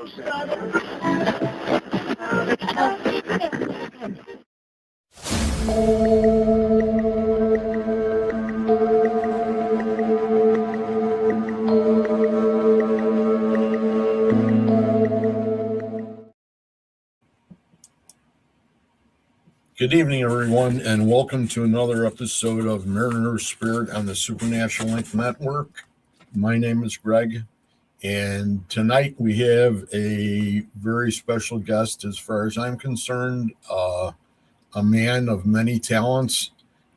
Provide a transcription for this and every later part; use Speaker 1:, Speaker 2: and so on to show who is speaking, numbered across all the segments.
Speaker 1: Good evening, everyone, and welcome to another episode of Mariner Spirit on the Supernatural Link Network. My name is Greg, and tonight we have a very special guest, as far as I'm concerned, a man of many talents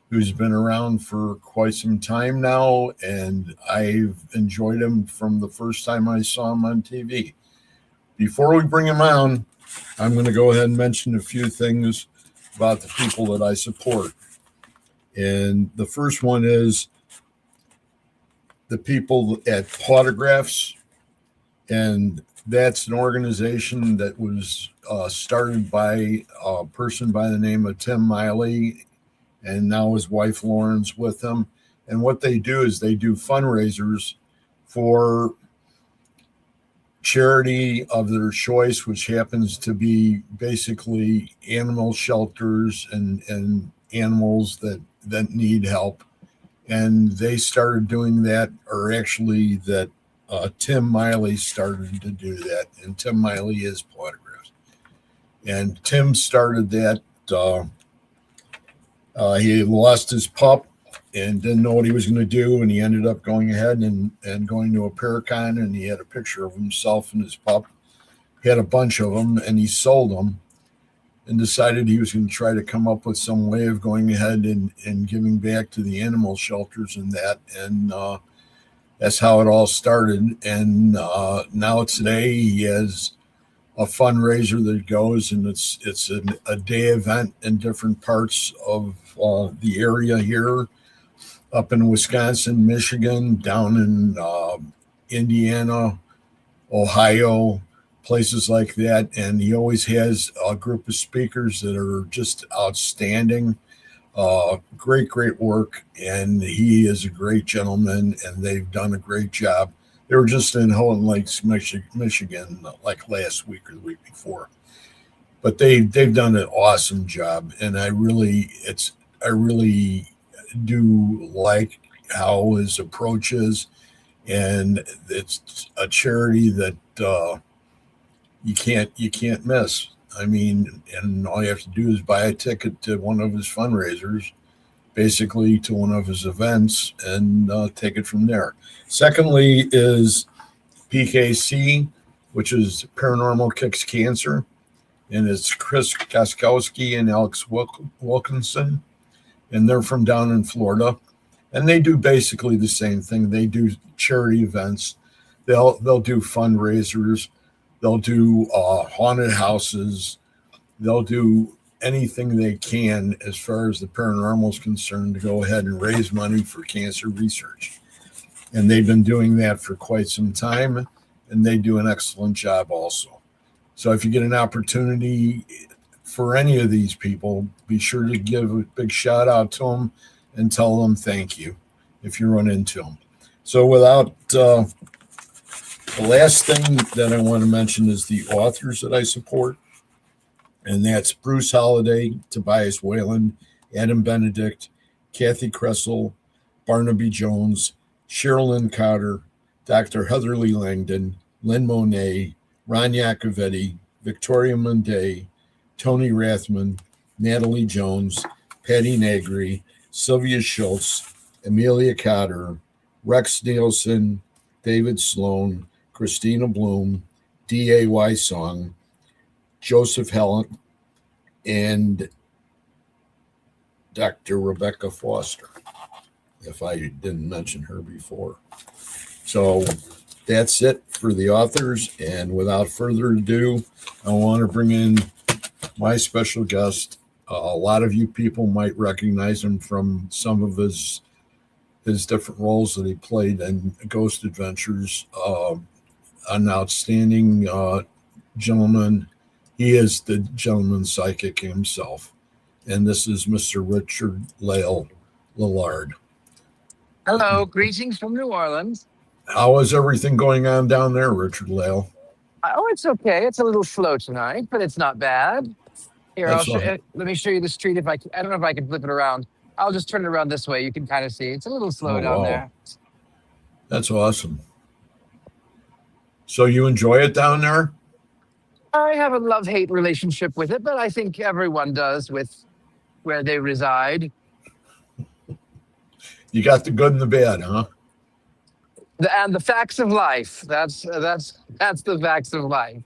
Speaker 1: who's been around for quite some time now, and I've enjoyed him from the first time I saw him on TV. Before we bring him on, I'm going to go ahead and mention a few things about the people that I support. And the first one is the people at Photographs, and that's an organization that was started by a person by the name of Tim Miley, and now his wife Lauren's with him. And what they do is they do fundraisers for charity of their choice, which happens to be basically animal shelters and animals that need help. And they started doing that, or actually that Tim Miley started to do that. And Tim Miley is Photographs. And Tim started that. He lost his pup and didn't know what he was going to do, and he ended up going ahead and going to a Paracon, and he had a picture of himself and his pup. He had a bunch of them, and he sold them and decided he was going to try to come up with some way of going ahead and giving back to the animal shelters and that, and that's how it all started. And now today he has a fundraiser that goes, and it's a day event in different parts of the area here, up in Wisconsin, Michigan, down in Indiana, Ohio, places like that. And he always has a group of speakers that are just outstanding. Great work. And he is a great gentleman, and they've done a great job. They were just in Houghton Lakes, Michigan, like last week or the week before. But they've done an awesome job, and I really do like how his approach is, and it's a charity that you can't miss. I mean, and all you have to do is buy a ticket to one of his fundraisers, basically to one of his events, and take it from there. Secondly is PKC, which is Paranormal Kicks Cancer, and it's Chris Gaskowski and Alex Wilkinson, and they're from down in Florida, and they do basically the same thing. They do charity events. They'll do fundraisers. They'll do haunted houses. They'll do anything they can as far as the paranormal is concerned to go ahead and raise money for cancer research. And they've been doing that for quite some time, and they do an excellent job also. So if you get an opportunity for any of these people, be sure to give a big shout out to them and tell them thank you if you run into them. So without the last thing that I want to mention is the authors that I support, and that's Bruce Holliday, Tobias Whalen, Adam Benedict, Kathy Kressel, Barnaby Jones, Sherilyn Cotter, Dr. Heatherly Langdon, Lynn Monet, Ron Iacovetti, Victoria Munday, Tony Rathman, Natalie Jones, Patty Negri, Sylvia Schultz, Amelia Cotter, Rex Nielsen, David Sloan, Christina Bloom, D.A.Y. Song, Joseph Helen, and Dr. Rebecca Foster, if I didn't mention her before. So that's it for the authors. And without further ado, I want to bring in my special guest. A lot of you people might recognize him from some of his different roles that he played in Ghost Adventures. An outstanding gentleman. He is the gentleman psychic himself. And this is Mr. Richard Lillard.
Speaker 2: Hello, greetings from New Orleans.
Speaker 1: How is everything going on down there, Richard Lale?
Speaker 2: Oh, it's okay. It's a little slow tonight, but it's not bad. Here, I'll
Speaker 1: That's
Speaker 2: show.
Speaker 1: all.
Speaker 2: Let me show you the street. If I don't know if I can flip it around. I'll just turn it around this way. You can kind of see. It's a little slow
Speaker 1: Oh
Speaker 2: down
Speaker 1: wow,
Speaker 2: there.
Speaker 1: that's awesome. So you enjoy it down there?
Speaker 2: I have a love-hate relationship with it, but I think everyone does with where they reside.
Speaker 1: You got the good and the bad, huh?
Speaker 2: And the facts of life. That's the facts of life.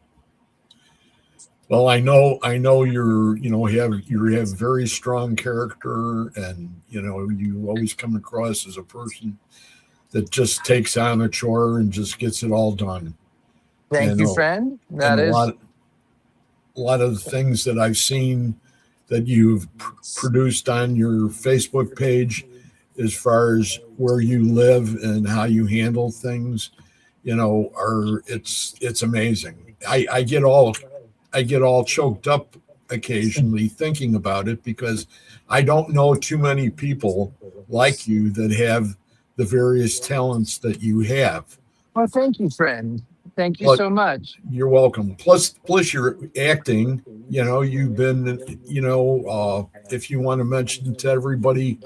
Speaker 1: Well, I know you have very strong character, and you always come across as a person that just takes on a chore and just gets it all done.
Speaker 2: Thank
Speaker 1: And
Speaker 2: you,
Speaker 1: uh,
Speaker 2: friend.
Speaker 1: and
Speaker 2: That is
Speaker 1: a lot of the things that I've seen that you've produced on your Facebook page, as far as where you live and how you handle things, are it's amazing. I get all choked up occasionally thinking about it, because I don't know too many people like you that have the various talents that you have.
Speaker 2: well. Thank you, friend. Thank you
Speaker 1: But
Speaker 2: so much.
Speaker 1: you're welcome. Plus your acting. You've been. If you want to mention to everybody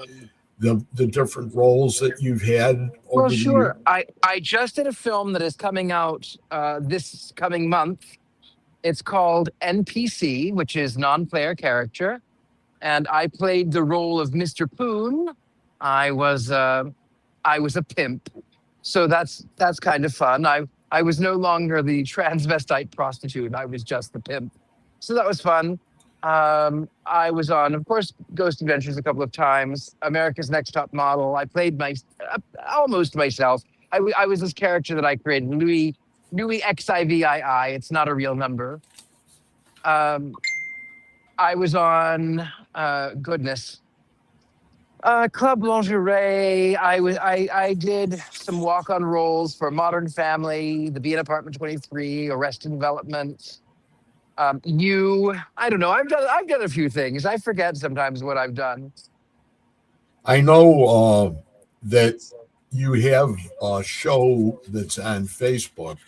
Speaker 1: the different roles that you've had
Speaker 2: Well,
Speaker 1: over the year.
Speaker 2: sure. I just did a film that is coming out this coming month. It's called NPC, which is non-player character, and I played the role of Mr. Poon. I was uh, I was a pimp, so that's kind of fun. I was no longer the transvestite prostitute. I was just the pimp, so that was fun. I was on, of course, Ghost Adventures a couple of times. America's Next Top Model. I played almost myself. I was this character that I created, Louis XIVII. It's not a real number. Um, I was on goodness. Club Lingerie. I did some walk on roles for Modern Family, The Bee in Apartment 23, Arrested Development. I don't know. I've done a few things. I forget sometimes what I've done.
Speaker 1: I know that you have a show that's on Facebook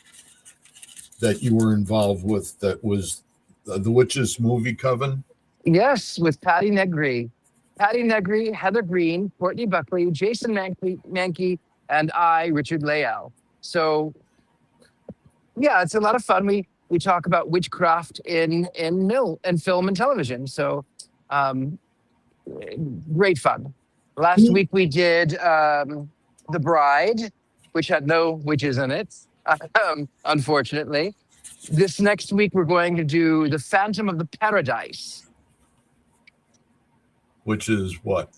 Speaker 1: that you were involved with, that was the Witches Movie Coven.
Speaker 2: Yes, with Patty Negri, Heather Green, Courtney Buckley, Jason Mankey, and I, Richard Layell. So yeah, it's a lot of fun. We talk about witchcraft in film and television. So um, great fun. Last
Speaker 1: Who
Speaker 2: week we did The Bride, which had no witches in it, unfortunately. This next week we're going to do The Phantom of the Paradise.
Speaker 1: which is what?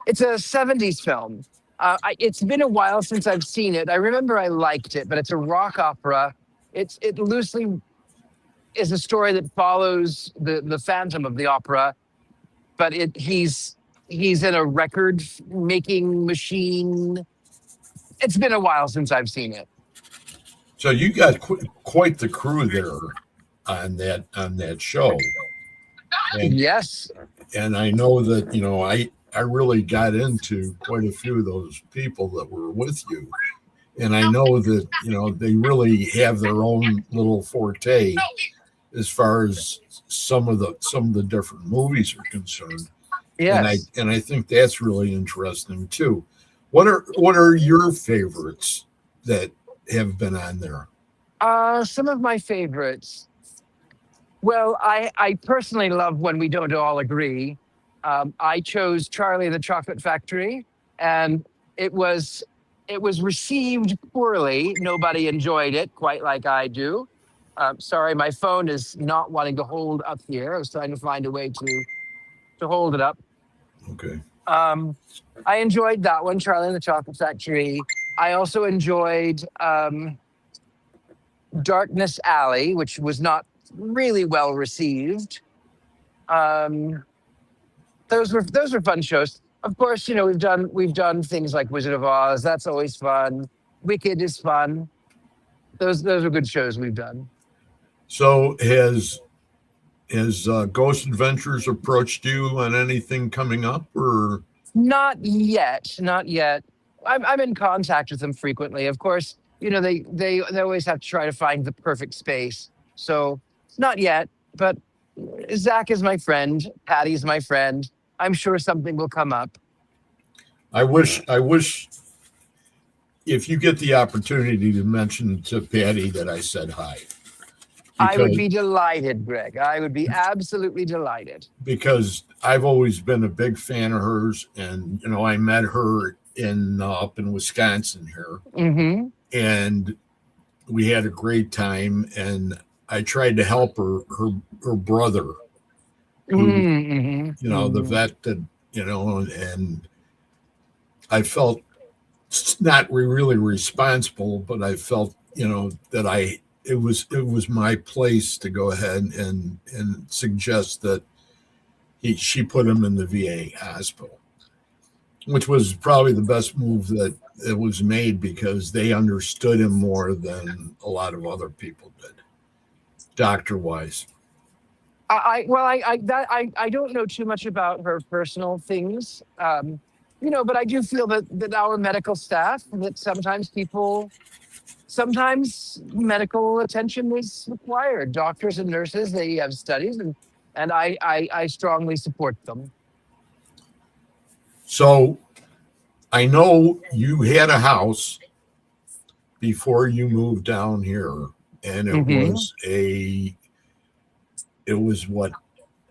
Speaker 2: It's a 70s film. It's been a while since I've seen it. I remember I liked it, but it's a rock opera. It loosely is a story that follows the Phantom of the opera, but he's in a record making machine. It's been a while since I've seen it.
Speaker 1: So you got quite the crew there on that show, and
Speaker 2: Yes.
Speaker 1: and I know that I really got into quite a few of those people that were with you, and I know that they really have their own little forte as far as some of the different movies are concerned, and I
Speaker 2: Yes.
Speaker 1: and I think that's really interesting too. What are your favorites that have been on there?
Speaker 2: Some of my favorites. Well, I personally love When We Don't All Agree. I chose Charlie and the Chocolate Factory, and it was it was received poorly. Nobody enjoyed it quite like I do. Sorry, my phone is not wanting to hold up here. I was trying to find a way to hold it up.
Speaker 1: Okay.
Speaker 2: Um, I enjoyed that one, Charlie and the Chocolate Factory. I also enjoyed Darkness Alley, which was not really well received. Um, those were fun shows. Of course, we've done things like Wizard of Oz. That's always fun. Wicked is fun. Those are good shows we've done.
Speaker 1: So has Ghost Adventures approached you on anything coming up,
Speaker 2: Not yet, not yet. I'm in contact with them frequently. Of course, they always have to try to find the perfect space. So not yet, but Zach is my friend. Patty's my friend. I'm sure something will come up.
Speaker 1: I wish if you get the opportunity to mention to Patty that I said hi.
Speaker 2: I would be delighted, Greg. I would be absolutely delighted.
Speaker 1: Because I've always been a big fan of hers, and I met her up in Wisconsin here,
Speaker 2: Mm-hmm.
Speaker 1: and we had a great time. And I tried to help her brother, who
Speaker 2: Mm-hmm.
Speaker 1: the vet that and I felt not really responsible, but I felt that it was my place to go ahead and suggest that she put him in the VA hospital, which was probably the best move that it was made, because they understood him more than a lot of other people did, doctor wise.
Speaker 2: I don't know too much about her personal things, but I do feel that our medical staff, that sometimes medical attention is required. Doctors and nurses, they have studies, and I strongly support them.
Speaker 1: So I know you had a house before you moved down here, and it was what,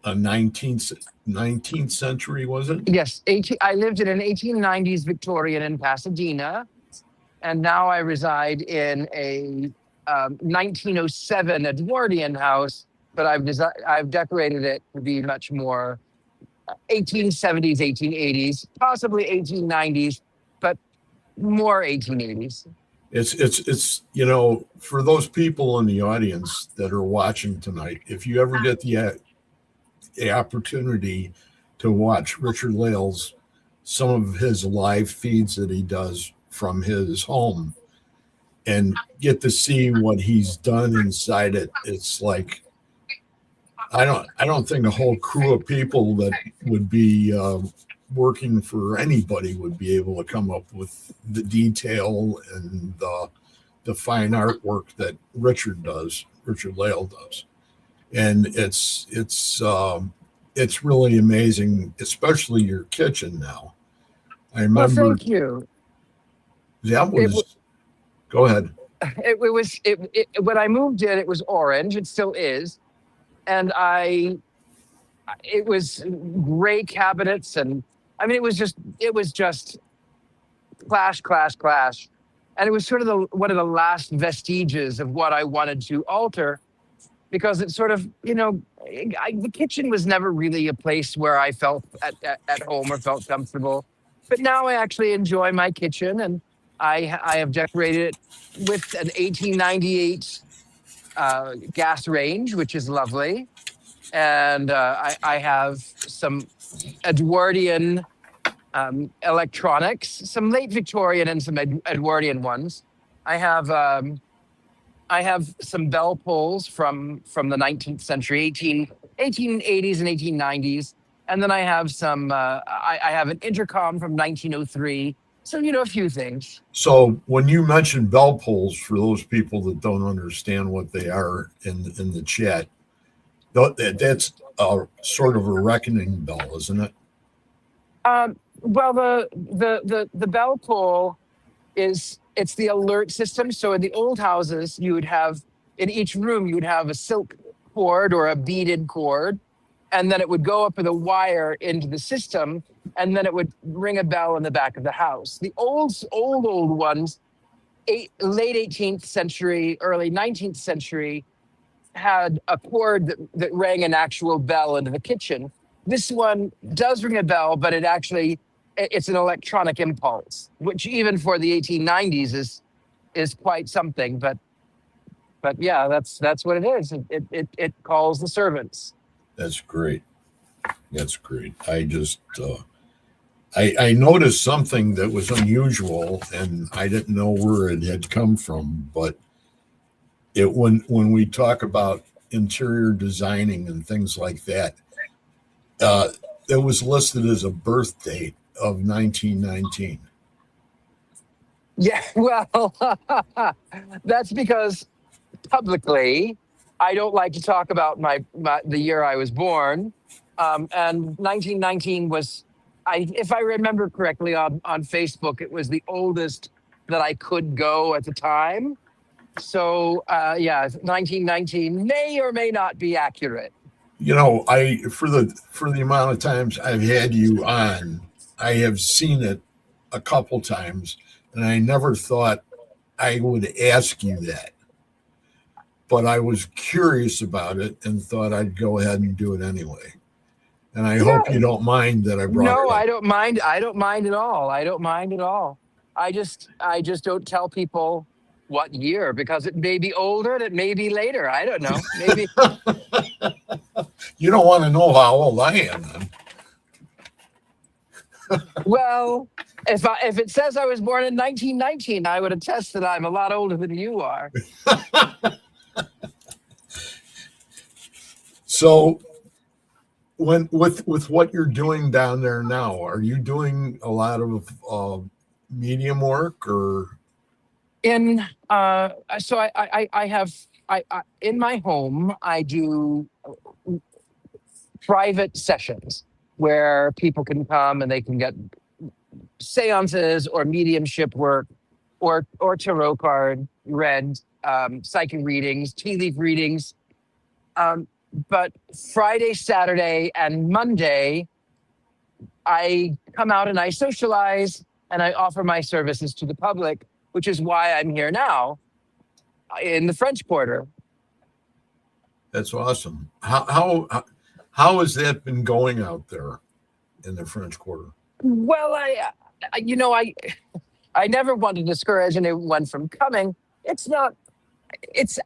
Speaker 1: a 19th century, was it?
Speaker 2: Yes, I lived in an 1890s Victorian in Pasadena, and now I reside in a 1907 Edwardian house, but I've decorated it to be much more 1870s, 1880s, possibly 1890s, but more 1880s.
Speaker 1: It's for those people in the audience that are watching tonight, if you ever get the opportunity to watch Richard Lale's, some of his live feeds that he does from his home, and get to see what he's done inside it, it's like, I don't think a whole crew of people that would be working for anybody would be able to come up with the detail and the fine artwork that Richard Lale does. And it's really amazing, especially your kitchen now. I remember.
Speaker 2: Well, thank you.
Speaker 1: Go ahead.
Speaker 2: When I moved in, it was orange. It still is, and it was gray cabinets, and I mean, it was just clash, and it was sort of one of the last vestiges of what I wanted to alter, because it's sort of, the kitchen was never really a place where I felt at home or felt comfortable. But now I actually enjoy my kitchen, and I have decorated it with an 1898 gas range, which is lovely. And I have some Edwardian electronics, some late Victorian and some Edwardian ones. I have some bell pulls from the 19th century, 1880s and 1890s. And then I have I have an intercom from 1903. So, a few things.
Speaker 1: So when you mention bell pulls, for those people that don't understand what they are in the chat, that's a sort of a reckoning bell, isn't it?
Speaker 2: Well, the bell pull it's the alert system. So in the old houses, you would have, in each room, you would have a silk cord or a beaded cord, and then it would go up with a wire into the system, and then it would ring a bell in the back of the house. The old ones, late 18th century, early 19th century, had a cord that rang an actual bell into the kitchen. This one does ring a bell, but it's an electronic impulse, which even for the 1890s is quite something. But yeah, that's what it is. It calls the servants.
Speaker 1: That's great. That's great. I just I noticed something that was unusual, and I didn't know where it had come from. But when we talk about interior designing and things like that, it was listed as a birth date of 1919.
Speaker 2: Yeah, well, that's because publicly, I don't like to talk about the year I was born. And 1919 was, if I remember correctly, on Facebook, it was the oldest that I could go at the time. So yeah, 1919 may or may not be accurate.
Speaker 1: You know, I for the amount of times I've had you on, I have seen it a couple times, and I never thought I would ask you that. But I was curious about it and thought I'd go ahead and do it anyway. And I hope you
Speaker 2: Yeah,
Speaker 1: don't mind that I brought
Speaker 2: no,
Speaker 1: it up.
Speaker 2: I don't mind. I don't mind at all. I don't mind at all. I just don't tell people what year because it may be older and it may be later. I don't know. Maybe.
Speaker 1: You don't want to know how old I am, then.
Speaker 2: Well, if it says I was born in 1919, I would attest that I'm a lot older than you are.
Speaker 1: So, when with what you're doing down there now, are you doing a lot of medium work or?
Speaker 2: In so I have I in my home I do private sessions where people can come and they can get seances or mediumship work or tarot card read, psychic readings, tea leaf readings. Um, but Friday, Saturday, and Monday, I come out and I socialize and I offer my services to the public, which is why I'm here now in the French Quarter.
Speaker 1: That's awesome. How has that been going out there in the French Quarter?
Speaker 2: Well, I never want to discourage anyone from coming. It's not.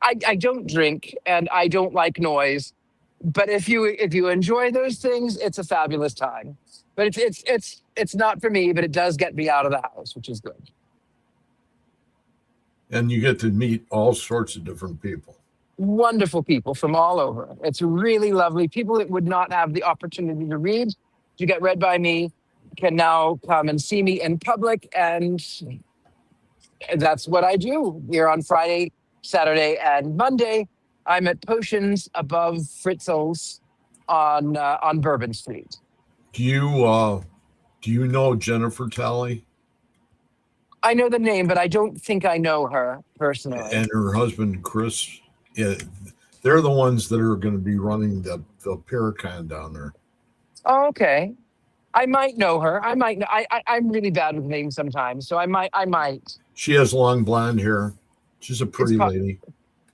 Speaker 2: I don't drink and I don't like noise, but if you enjoy those things, it's a fabulous time. But it's not for me, but it does get me out of the house, which is good.
Speaker 1: And you get to meet all sorts of different people.
Speaker 2: Wonderful people from all over. It's really lovely. People that would not have the opportunity to read, to get read by me, can now come and see me in public, and that's what I do here on Friday, Saturday, and Monday. I'm at Potions above Fritzel's on Bourbon Street.
Speaker 1: Do you know Jennifer Talley
Speaker 2: I know the name, but I don't think I know her personally.
Speaker 1: and her husband Chris? Yeah, they're the ones that are going to be running the Paracon down there.
Speaker 2: Oh, okay. I might know her. I might know. I'm really bad with names sometimes, so I might. I might.
Speaker 1: She has long blonde hair. She's a
Speaker 2: It's
Speaker 1: pretty lady.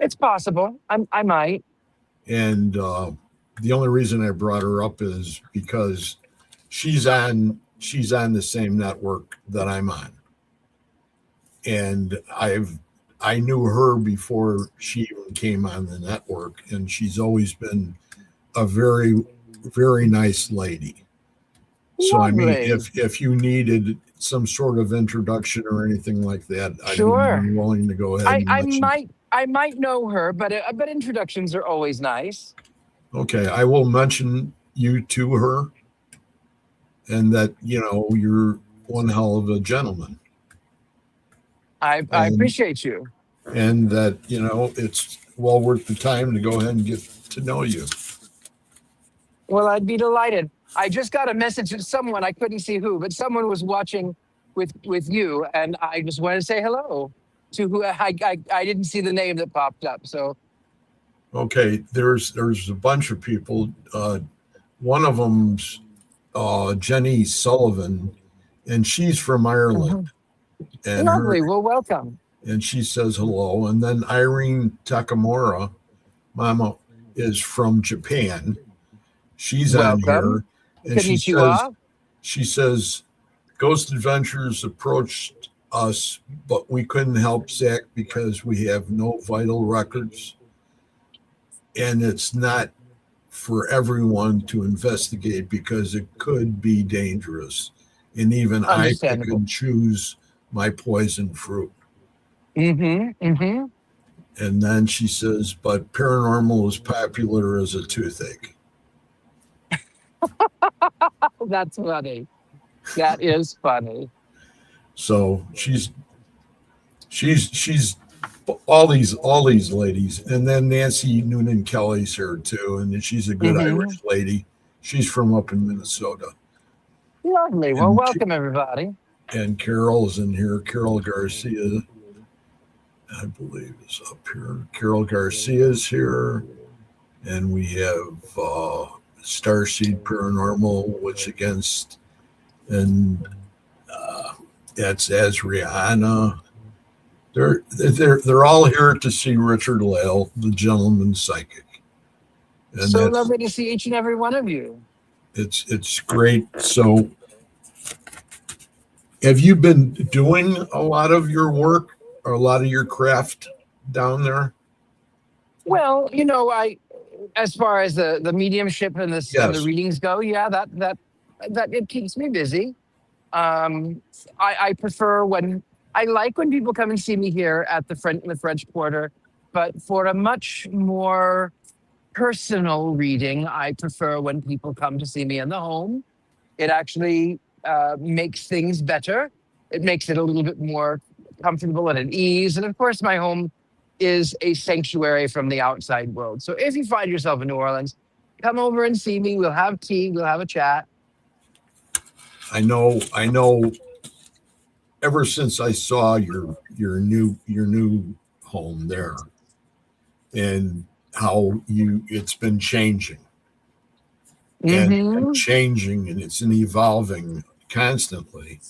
Speaker 2: it's possible. I might.
Speaker 1: And the only reason I brought her up is because she's on the same network that I'm on, and I knew her before she even came on the network, and she's always been a very very nice lady. So I mean,
Speaker 2: Lovely.
Speaker 1: if you needed some sort of introduction or anything like that, I'd be
Speaker 2: Sure.
Speaker 1: willing to go ahead
Speaker 2: I
Speaker 1: and
Speaker 2: I
Speaker 1: let you.
Speaker 2: might I might know her, but introductions are always nice.
Speaker 1: Okay, I will mention you to her, and that you're one hell of a gentleman,
Speaker 2: I
Speaker 1: and
Speaker 2: appreciate you.
Speaker 1: that it's well worth the time to go ahead and get to know you.
Speaker 2: Well, I'd be delighted. I just got a message from someone, I couldn't see who, but someone was watching with you, and I just wanted to say hello to who I didn't see the name that popped up. So
Speaker 1: Okay, there's a bunch of people. One of them's Jenny Sullivan, and she's from Ireland,
Speaker 2: mhm.
Speaker 1: and her
Speaker 2: Lovely. Well, welcome.
Speaker 1: and she says hello. And then Irene Takamura, Mama, is from Japan. She's on
Speaker 2: Welcome.
Speaker 1: here, and
Speaker 2: Konnichiwa.
Speaker 1: she says Ghost Adventures approached us, but we couldn't help Zach because we have no vital records, and it's not for everyone to investigate because it could be dangerous, and even I pick
Speaker 2: Understandable.
Speaker 1: and choose my poison fruit.
Speaker 2: Mm-hmm. Mm-hmm.
Speaker 1: And then she says, but paranormal is popular as a toothache.
Speaker 2: That's funny. That is funny.
Speaker 1: So she's she's all these ladies, and then Nancy Noonan Kelly's here too, and she's a good
Speaker 2: Hmm.
Speaker 1: Irish lady. She's from up in Minnesota,
Speaker 2: Lovely. Well,
Speaker 1: and
Speaker 2: welcome everybody.
Speaker 1: Carol's in here. Carol Garcia, I believe, is up here. Carol Garcia's here, and we have Starseed Paranormal, which against, and that's Azriana. They're all here to see Richard Lale, the gentleman psychic, and
Speaker 2: So lovely to see each and every one of you.
Speaker 1: it's great. So, have you been doing a lot of your work or a lot of your craft down there?
Speaker 2: Well, as far as the mediumship and the
Speaker 1: Yes.
Speaker 2: readings go, yeah, that it keeps me busy. I prefer when I like when people come and see me here at the French Quarter, but for a much more personal reading, I prefer when people come to see me in the home. It actually makes things better. It makes it a little bit more comfortable and at ease. And of course, my home is a sanctuary from the outside world. So if you find yourself in New Orleans, come over and see me. We'll have tea. We'll have a chat.
Speaker 1: I know. Ever since I saw your new home there, and how it's been changing and
Speaker 2: Hmm.
Speaker 1: changing, and it's an evolving constantly,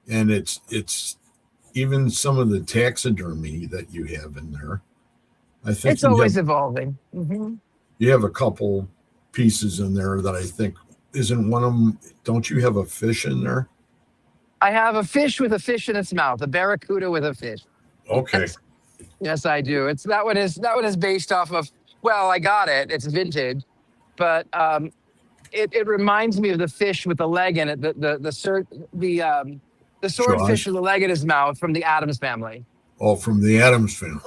Speaker 1: and it's even some of the taxidermy that you have in there. I think
Speaker 2: It's always evolving. Hmm.
Speaker 1: you have a couple pieces in there that I think isn't one of them. Don't you have a fish in there?
Speaker 2: I have a fish with a fish in its mouth, a barracuda with a fish.
Speaker 1: Okay.
Speaker 2: Yes, I do. It's that one is based off of. Well, I got it. It's vintage, but it reminds me of the fish with the leg in it. The swordfish
Speaker 1: Jaws.
Speaker 2: with the leg in his mouth from the Addams Family.
Speaker 1: Oh, from the Adams family.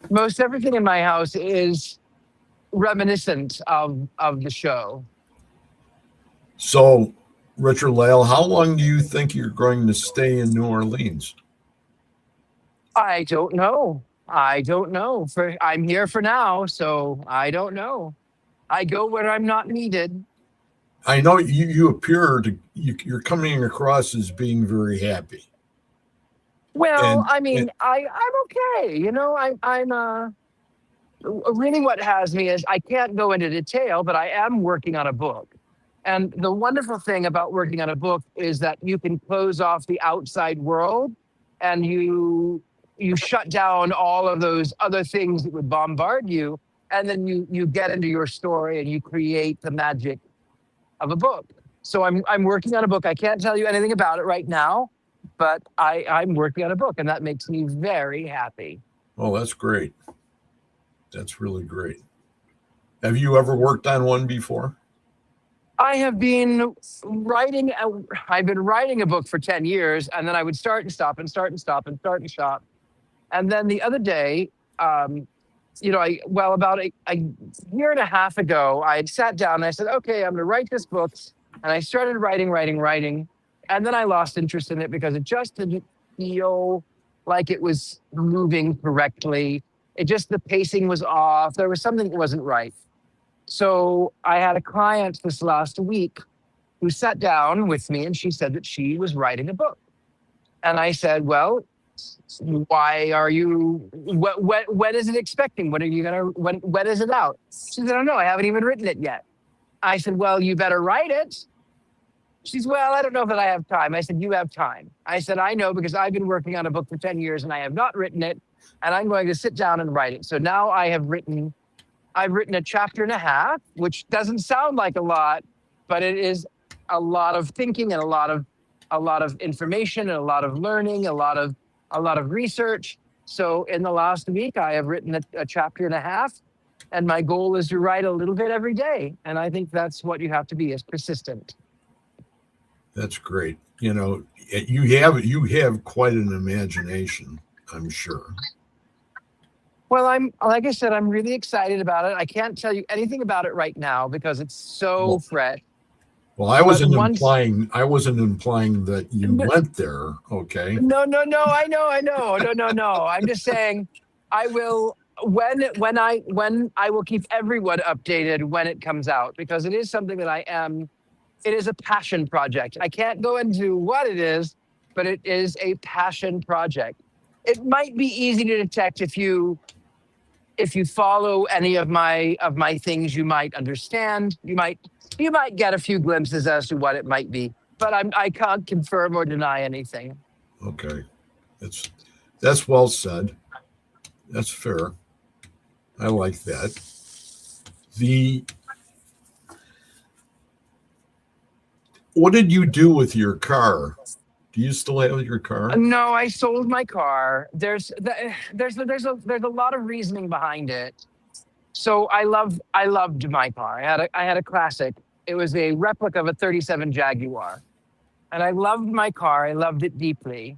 Speaker 2: Most everything in my house is reminiscent of the show.
Speaker 1: So, Richard Lale, how long do you think you're going to stay in New Orleans?
Speaker 2: I don't know. I don't know. I'm here for now, so I don't know. I go where I'm not needed.
Speaker 1: I know you appear to you're coming across as being very happy,
Speaker 2: Well,
Speaker 1: and,
Speaker 2: I
Speaker 1: and
Speaker 2: mean, I'm okay. I'm really what has me is I can't go into detail, but I am working on a book. And the wonderful thing about working on a book is that you can close off the outside world and you shut down all of those other things that would bombard you, and then you get into your story and you create the magic of a book. So I'm working on a book. I can't tell you anything about it right now, but I'm working on a book, and that makes me very happy.
Speaker 1: oh, that's great. That's really great. Have you ever worked on one before?
Speaker 2: I have been writing. I've been writing a book for 10 years, and then I would start and stop and start and stop and start and stop. And then the other day, about a year and a half ago, I had sat down and I said, okay, I'm going to write this book. And I started writing. And then I lost interest in it because it just didn't feel like it was moving correctly. The pacing was off. There was something that wasn't right. So I had a client this last week who sat down with me and she said that she was writing a book. And I said, well, why are you, when is it expecting? When are you going to, when is it out? She said, I don't know. I haven't even written it yet. I said, well, you better write it. She's, well, I don't know that I have time. I said, you have time. I said, I know because I've been working on a book for 10 years and I have not written it. And I'm going to sit down and write it. So now I've written a chapter and a half, which doesn't sound like a lot, but it is a lot of thinking and a lot of information and a lot of learning, a lot of research. So in the last week, I have written a chapter and a half, and my goal is to write a little bit every day. And I think that's what you have to be, is persistent.
Speaker 1: That's great. You have quite an imagination, I'm sure.
Speaker 2: Well, like I said, I'm really excited about it. I can't tell you anything about it right now because it's so fresh.
Speaker 1: Well, I
Speaker 2: But
Speaker 1: wasn't
Speaker 2: once,
Speaker 1: implying. I wasn't implying that you went there. Okay.
Speaker 2: no, no, no, I know. No, no, no. I'm just saying I will when I will keep everyone updated when it comes out because it is something that it is a passion project. I can't go into what it is, but it is a passion project. It might be easy to detect if you follow any of my things, you might understand. You might get a few glimpses as to what it might be, but I can't confirm or deny anything.
Speaker 1: Okay. That's well said. That's fair. I like that. The What did you do with your car? Do you still have your car?
Speaker 2: No, I sold my car. There's a lot of reasoning behind it. So I loved my car. I had a classic. It was a replica of a 37 Jaguar. And I loved my car. I loved it deeply.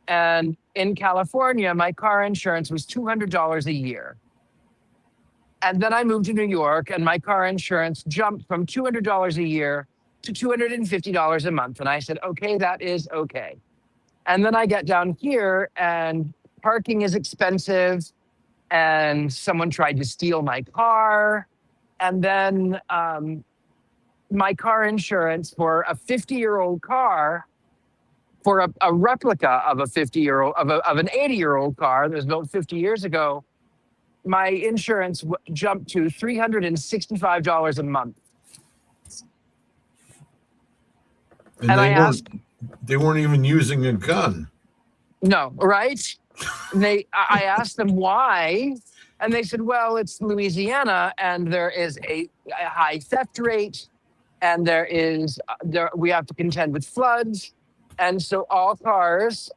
Speaker 2: And in California, my car insurance was $200 a year. And then I moved to New York and my car insurance jumped from $200 a year to $250 a month. And I said, okay, that is okay. And then I get down here and parking is expensive and someone tried to steal my car. And then my car insurance for a 50-year-old car, for a replica of a 50-year-old, of an 80-year-old car that was built 50 years ago, my insurance jumped to $365 a month.
Speaker 1: And
Speaker 2: And I asked,
Speaker 1: they weren't even using a gun.
Speaker 2: no, right? I asked them why, and they said, well, it's Louisiana, and there is a high theft rate, and we have to contend with floods, and so all cars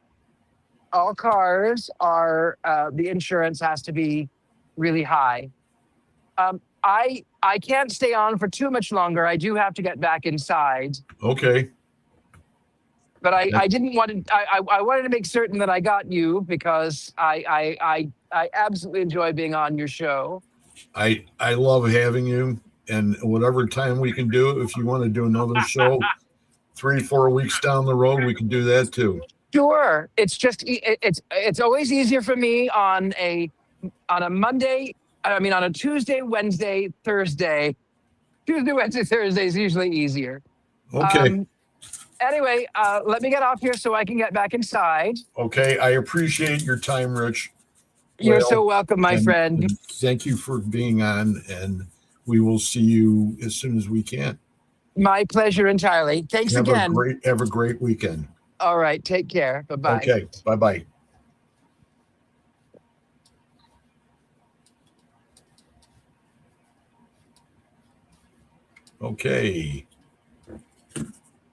Speaker 2: are the insurance has to be really high. I can't stay on for too much longer. I do have to get back inside.
Speaker 1: Okay.
Speaker 2: But I didn't want to. I wanted to make certain that I got you because I absolutely enjoy being on your show.
Speaker 1: I love having you, and whatever time we can do it, if you want to do another show 3-4 weeks down the road, we can do that too.
Speaker 2: Sure. It's just it's always easier for me on a Monday. I mean, on a Tuesday, Wednesday, Thursday. Tuesday, Wednesday, Thursday is usually easier.
Speaker 1: Okay.
Speaker 2: Anyway, let me get off here so I can get back inside.
Speaker 1: Okay. I appreciate your time, Rich.
Speaker 2: You're so welcome, my friend.
Speaker 1: And thank you for being on, and we will see you as soon as we can.
Speaker 2: My pleasure entirely. Thanks again.
Speaker 1: Have a great weekend.
Speaker 2: All right. Take care. Bye-bye.
Speaker 1: Okay. Bye-bye. Okay.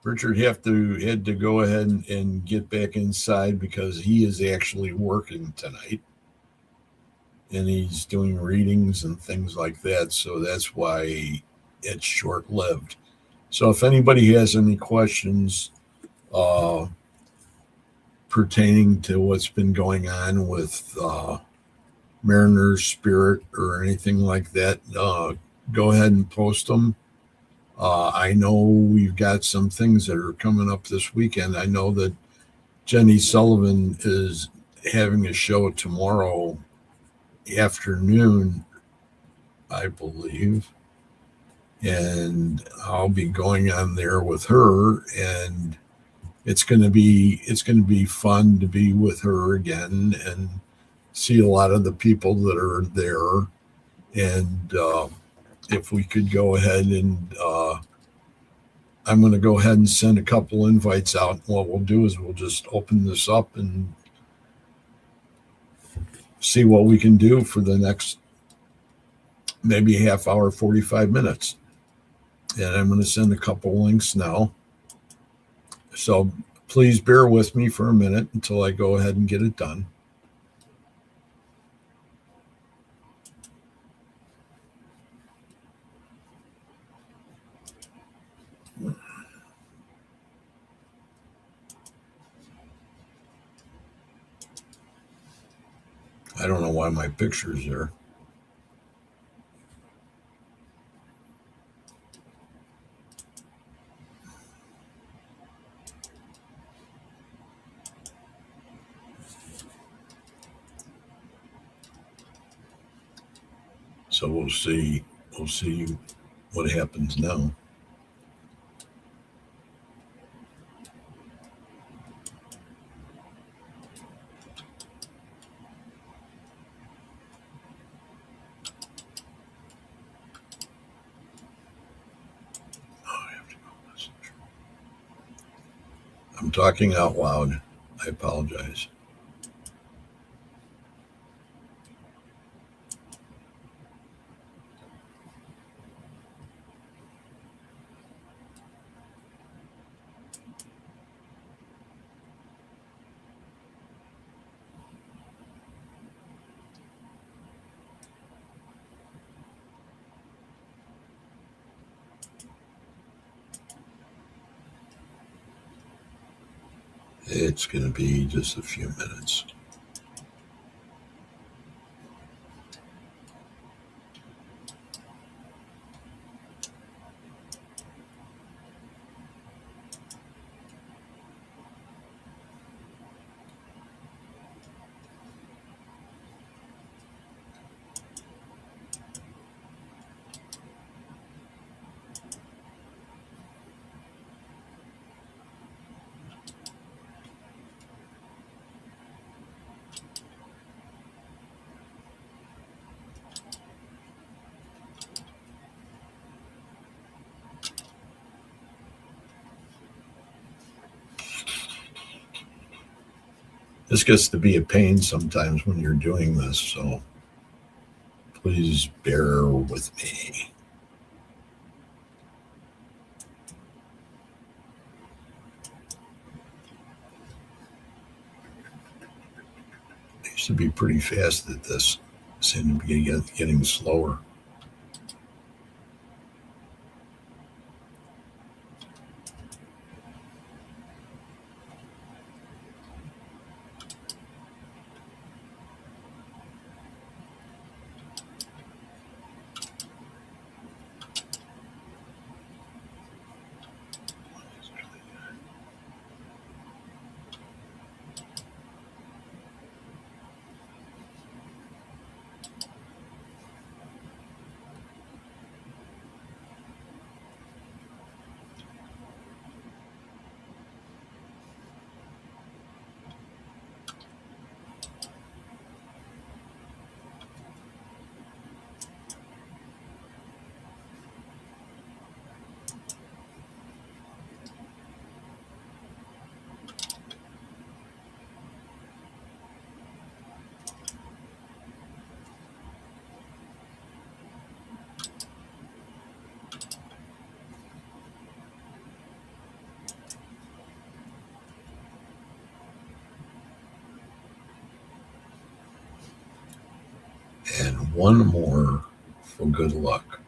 Speaker 1: Richard had to go ahead and get back inside because he is actually working tonight. And he's doing readings and things like that. So that's why it's short-lived. So if anybody has any questions pertaining to what's been going on with Mariner's Spirit or anything like that, go ahead and post them. I know we've got some things that are coming up this weekend. I know that Jenny Sullivan is having a show tomorrow afternoon, I believe. And I'll be going on there with her, and it's going to be fun to be with her again and see a lot of the people that are there. And if we could go ahead and I'm going to go ahead and send a couple invites out. What we'll do is we'll just open this up and see what we can do for the next maybe half hour, 45 minutes. And I'm going to send a couple links now. So please bear with me for a minute until I go ahead and get it done. I don't know why my picture's there. So we'll see. We'll see what happens now. I'm talking out loud. I apologize. It's going to be just a few minutes. This gets to be a pain sometimes when you're doing this, so please bear with me. I used to be pretty fast at this. Seem to be getting slower. And one more for good luck.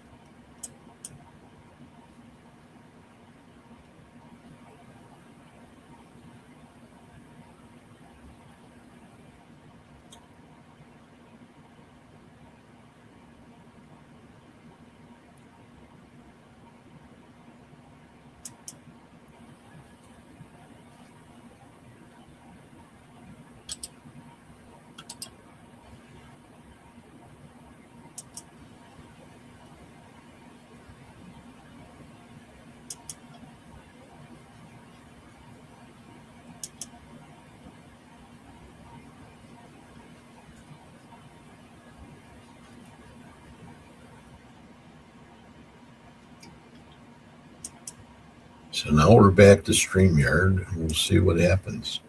Speaker 1: So now we're back to StreamYard, and we'll see what happens.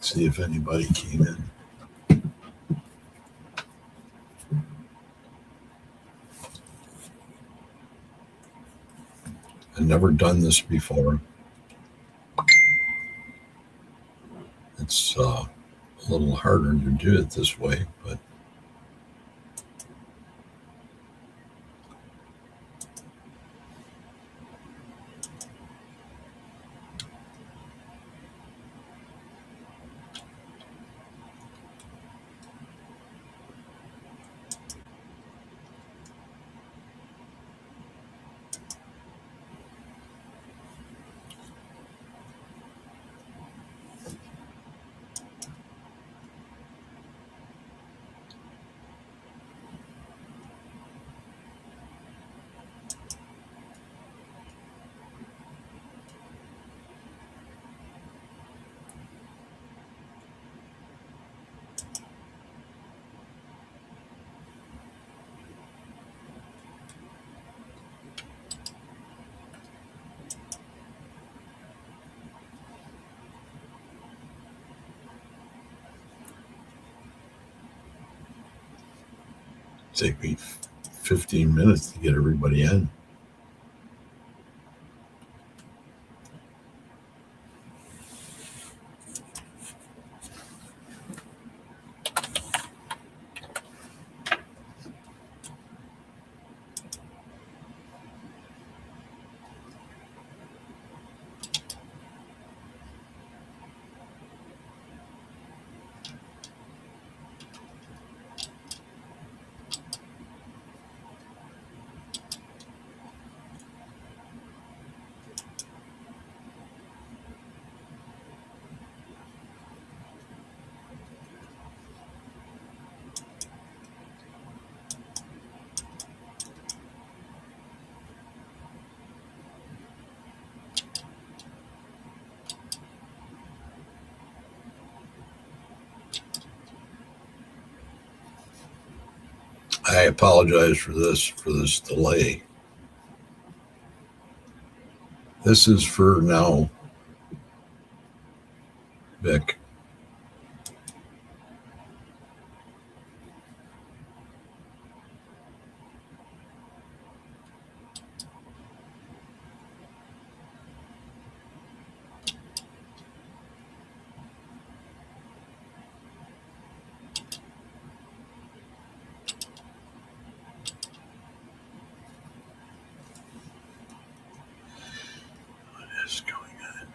Speaker 1: See if anybody came in. I've never done this before. It's a little harder to do it this way, but Take me 15 minutes to get everybody in. I apologize for this delay. This is for now, Vic. What is going on?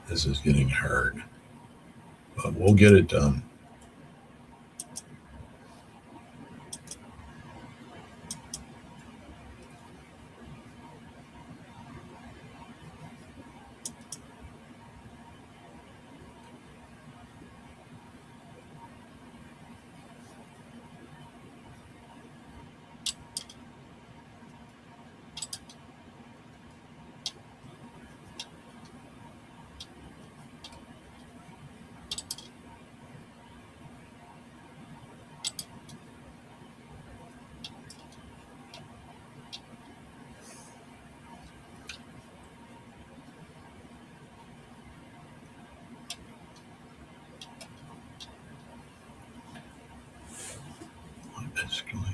Speaker 1: This is getting hard, but we'll get it done. What is going on?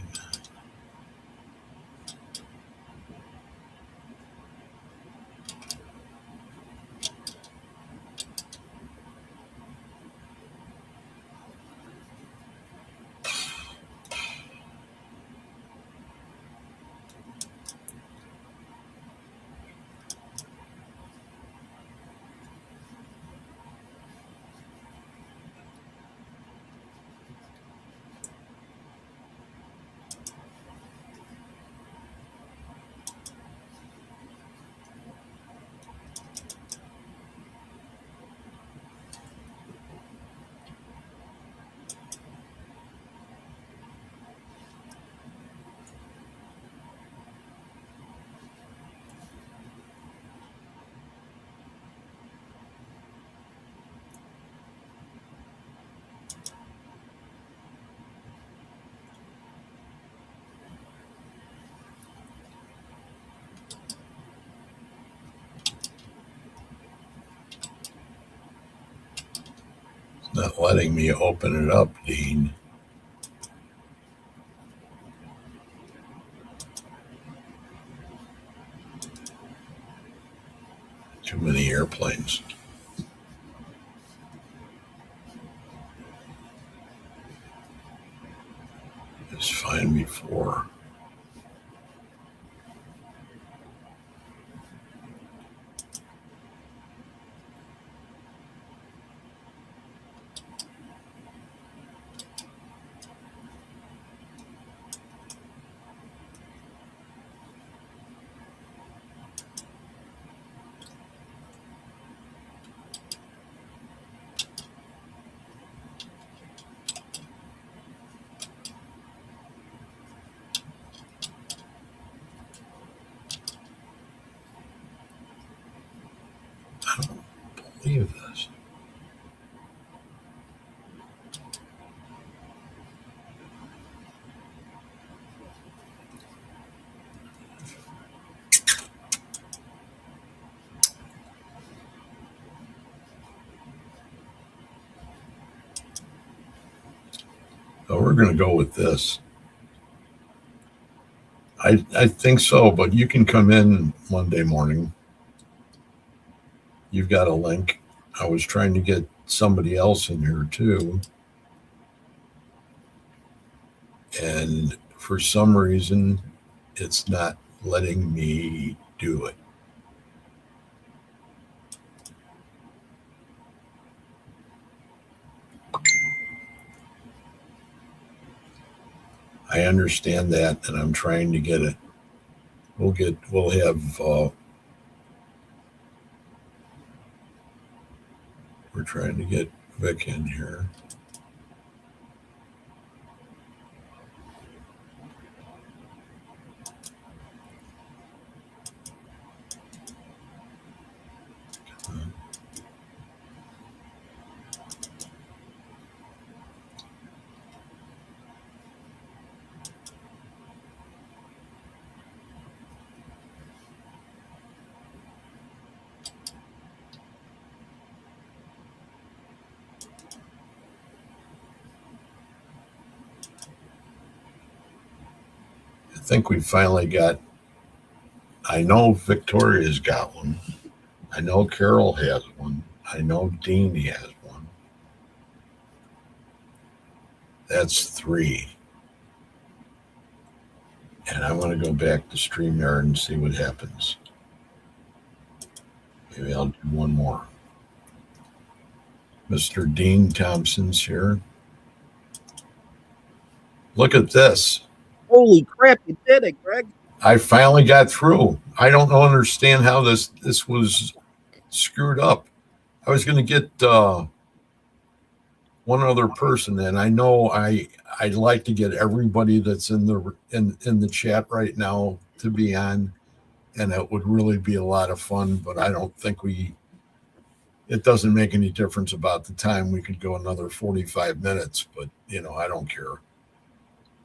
Speaker 1: It's not letting me open it up, Dean. Too many airplanes. It's fine before. save this. So we're going to go with this. I think so, but you can come in Monday morning. You've got a link. I was trying to get somebody else in here too. And for some reason, it's not letting me do it. I understand that, and I'm trying to get it. We'll have, we're trying to get Vic in here. I think we finally got, I know Victoria's got one. I know Carol has one. I know Dean has one. That's 3. And I'm going to go back to StreamYard and see what happens. Maybe I'll do one more. Mr. Dean Thompson's here. Look at this.
Speaker 3: Holy crap, you did it, Greg.
Speaker 1: I finally got through. I don't understand how this was screwed up. I was going to get one other person, and I know I'd like to get everybody that's in the chat right now to be on, and it would really be a lot of fun. But I don't think it doesn't make any difference about the time. We could go another 45 minutes, but I don't care.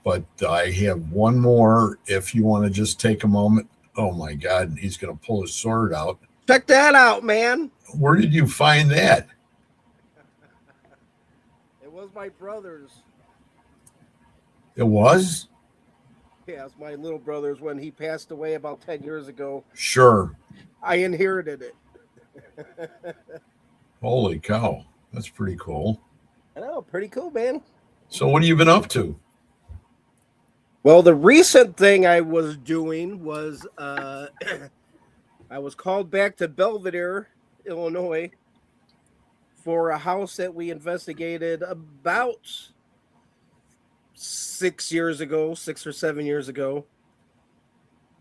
Speaker 1: But I have one more if you want to just take a moment. Oh my God, he's going to pull his sword out.
Speaker 3: Check that out, man.
Speaker 1: Where did you find that?
Speaker 3: It was my brother's.
Speaker 1: It was?
Speaker 3: Yeah, it's my little brother's when he passed away about 10 years ago.
Speaker 1: Sure.
Speaker 3: I inherited it.
Speaker 1: Holy cow. That's pretty cool.
Speaker 3: I know, pretty cool, man.
Speaker 1: So what have you been up to?
Speaker 3: Well, the recent thing I was doing was I was called back to Belvedere, Illinois, for a house that we investigated about 6 or 7 years ago.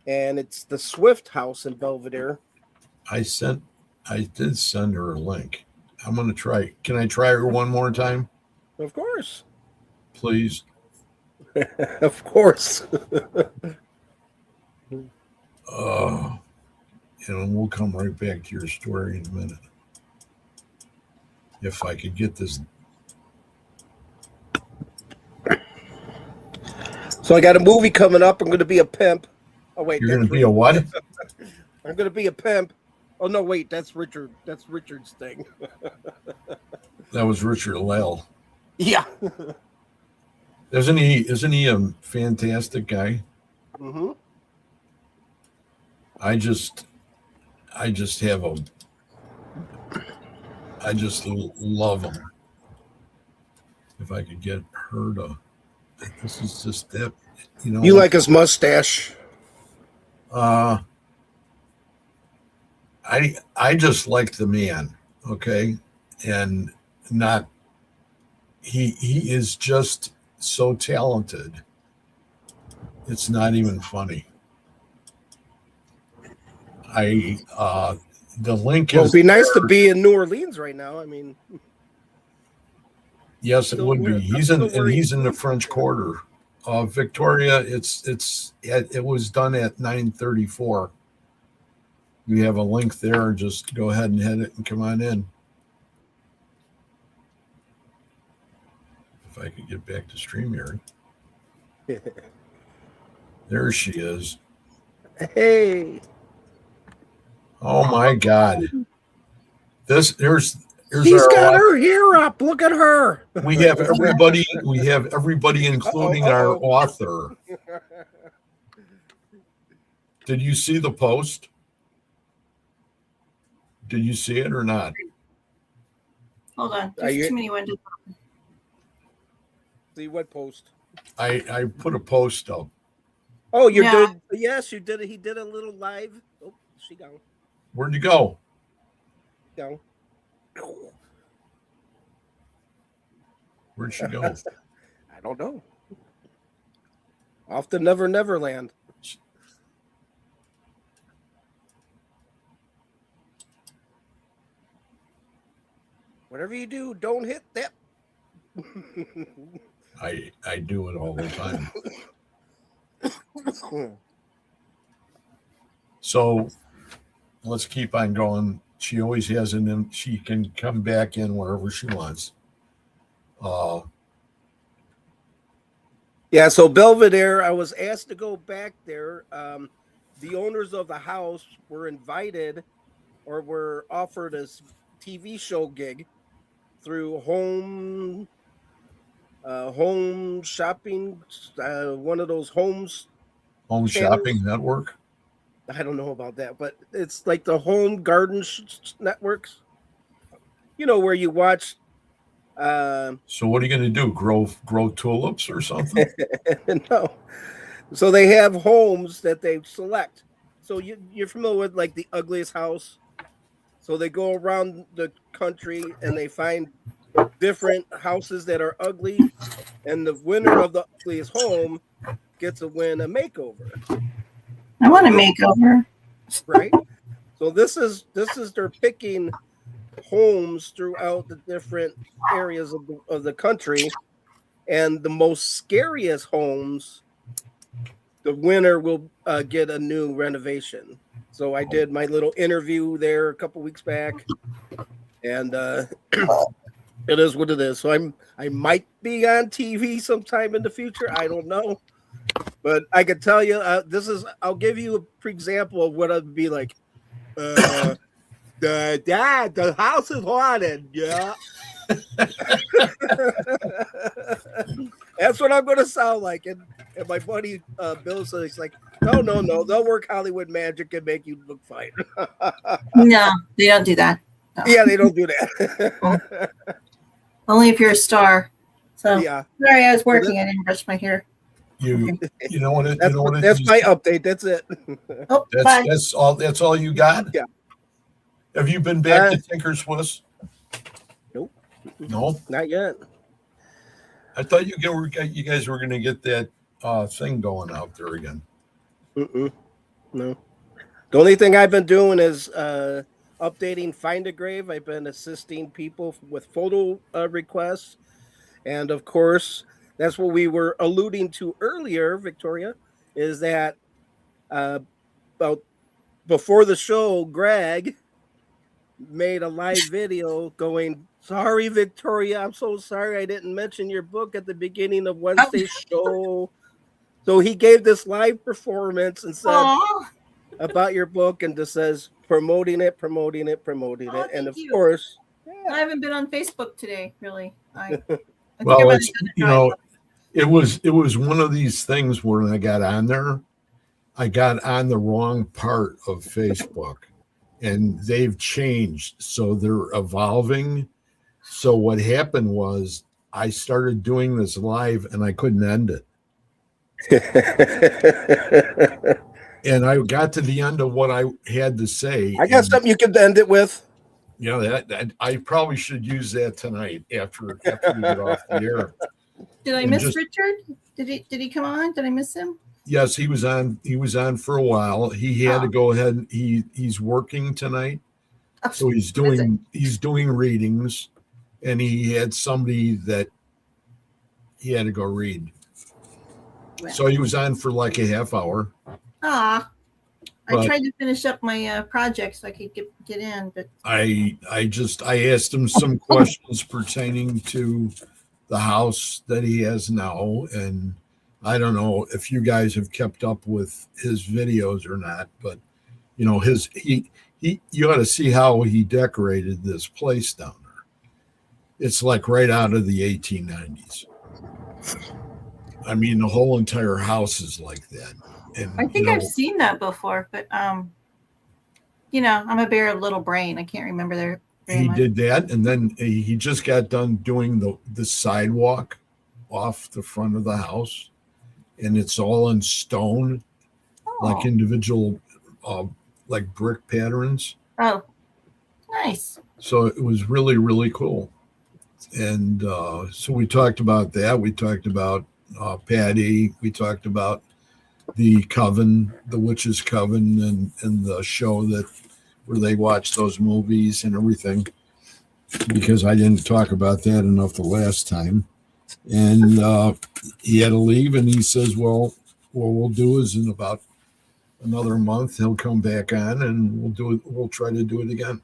Speaker 3: And it's the Swift house in Belvedere.
Speaker 1: I did send her a link. I'm going to try. Can I try her one more time?
Speaker 3: Of course.
Speaker 1: Please.
Speaker 3: Of course.
Speaker 1: We'll come right back to your story in a minute. If I could get this.
Speaker 3: So I got a movie coming up. I'm going to be a pimp. Oh, wait.
Speaker 1: You're going to be a what?
Speaker 3: I'm going to be a pimp. Oh, no, wait. That's Richard. That's Richard's thing.
Speaker 1: That was Richard Lell.
Speaker 3: Yeah.
Speaker 1: Isn't he a fantastic guy?
Speaker 3: Mm-hmm.
Speaker 1: I just love him. If I could get her to, this is just that,
Speaker 3: You like his mustache?
Speaker 1: I just like the man, okay, and not. He is just so talented. It's not even funny. The link
Speaker 3: Well,
Speaker 1: is.
Speaker 3: it'd be nice to be in New Orleans right now. I mean,
Speaker 1: yes, it would be. He's in the French Quarter. Victoria, it was done at 9:34. You have a link there. Just go ahead and hit it and come on in. if I could get back to StreamYard. There she is.
Speaker 3: Hey.
Speaker 1: Oh my God. Here's
Speaker 3: She's
Speaker 1: our
Speaker 3: got her hair up. Look at her.
Speaker 1: We have everybody, including our author. Did you see the post? Did you see it or not?
Speaker 4: Hold on. There's too many windows.
Speaker 3: See what post?
Speaker 1: I put a post up.
Speaker 3: Oh, you did. Yes, you did. He did a little live. Oh, she gone.
Speaker 1: Where'd you go?
Speaker 3: Gone.
Speaker 1: Where'd she go?
Speaker 3: I don't know. Off to Never Land. Whatever you do, don't hit that.
Speaker 1: I do it all the time. So let's keep on going. She always has she can come back in wherever she wants.
Speaker 3: Yeah, so Belvedere, I was asked to go back there. The owners of the house were invited or were offered a TV show gig through home shopping, one of those home
Speaker 1: channels. Shopping network.
Speaker 3: I don't know about that, but it's like the home garden networks. You know, where you watch.
Speaker 1: So what are you going to do? Grow tulips or something?
Speaker 3: No. So they have homes that they select. So you're familiar with like the ugliest house. So they go around the country and they find different houses that are ugly, and the winner of the ugliest home gets to win a makeover.
Speaker 4: I want a makeover.
Speaker 3: Right. So this is they're picking homes throughout the different areas of the country, and the most scariest homes, the winner will get a new renovation. So I did my little interview there a couple weeks back, and it is what it is. So I might be on TV sometime in the future. I don't know, but I can tell you I'll give you a pre-example of what I'd be like. The house is haunted. Yeah. That's what I'm going to sound like. And my buddy Bill says, he's like, no. They'll work Hollywood magic and make you look fine.
Speaker 4: No, they don't do that. No.
Speaker 3: Yeah, they don't do that.
Speaker 4: Only if you're a star. So
Speaker 3: yeah.
Speaker 4: Sorry, I was working. I didn't brush my hair.
Speaker 1: You know what?
Speaker 3: That's my update. That's it.
Speaker 4: Oh,
Speaker 1: that's all. That's all you got.
Speaker 3: Yeah.
Speaker 1: Have you been back to Tinker's Swiss?
Speaker 3: Nope.
Speaker 1: No,
Speaker 3: not yet.
Speaker 1: I thought you guys were going to get that thing going out there again.
Speaker 3: No. The only thing I've been doing is updating Find a Grave. I've been assisting people with photo requests, and of course, that's what we were alluding to earlier, Victoria, is that about before the show, Greg made a live video going, sorry, Victoria, I'm so sorry I didn't mention your book at the beginning of Wednesday's show. So he gave this live performance and said about your book and just says promoting it. And of course,
Speaker 4: I haven't been on Facebook today, really.
Speaker 1: Well, it's, it was one of these things where I got on there, I got on the wrong part of Facebook. And they've changed, so they're evolving. So what happened was I started doing this live and I couldn't end it. And I got to the end of what I had to say.
Speaker 3: I got something you could end it with.
Speaker 1: Yeah, that I probably should use that tonight after we get off the air.
Speaker 4: Did I miss Richard? Did he come on? Did I miss him?
Speaker 1: Yes, he was on. He was on for a while. He had to go ahead. He's working tonight, so he's doing readings, and he had somebody that he had to go read. Well, so he was on for like a half hour.
Speaker 4: I tried to finish up my project so I could get in, but
Speaker 1: I asked him some questions pertaining to the house that he has now. And I don't know if you guys have kept up with his videos or not, but you know, you ought to see how he decorated this place down there. It's like right out of the 1890s. I mean, the whole entire house is like that. And
Speaker 4: I think I've seen that before, but you know, I'm a bear of little brain. I can't remember there.
Speaker 1: He did that, and then he just got done doing the sidewalk off the front of the house, and it's all in stone, like individual, like brick patterns.
Speaker 4: Oh, nice.
Speaker 1: So it was really, really cool. And so we talked about that. We talked about Patty. We talked about the coven, the witches' coven, and the show where they watch those movies and everything, because I didn't talk about that enough the last time. And he had to leave, and he says, well, what we'll do is in about another month, he'll come back on, and we'll try to do it again.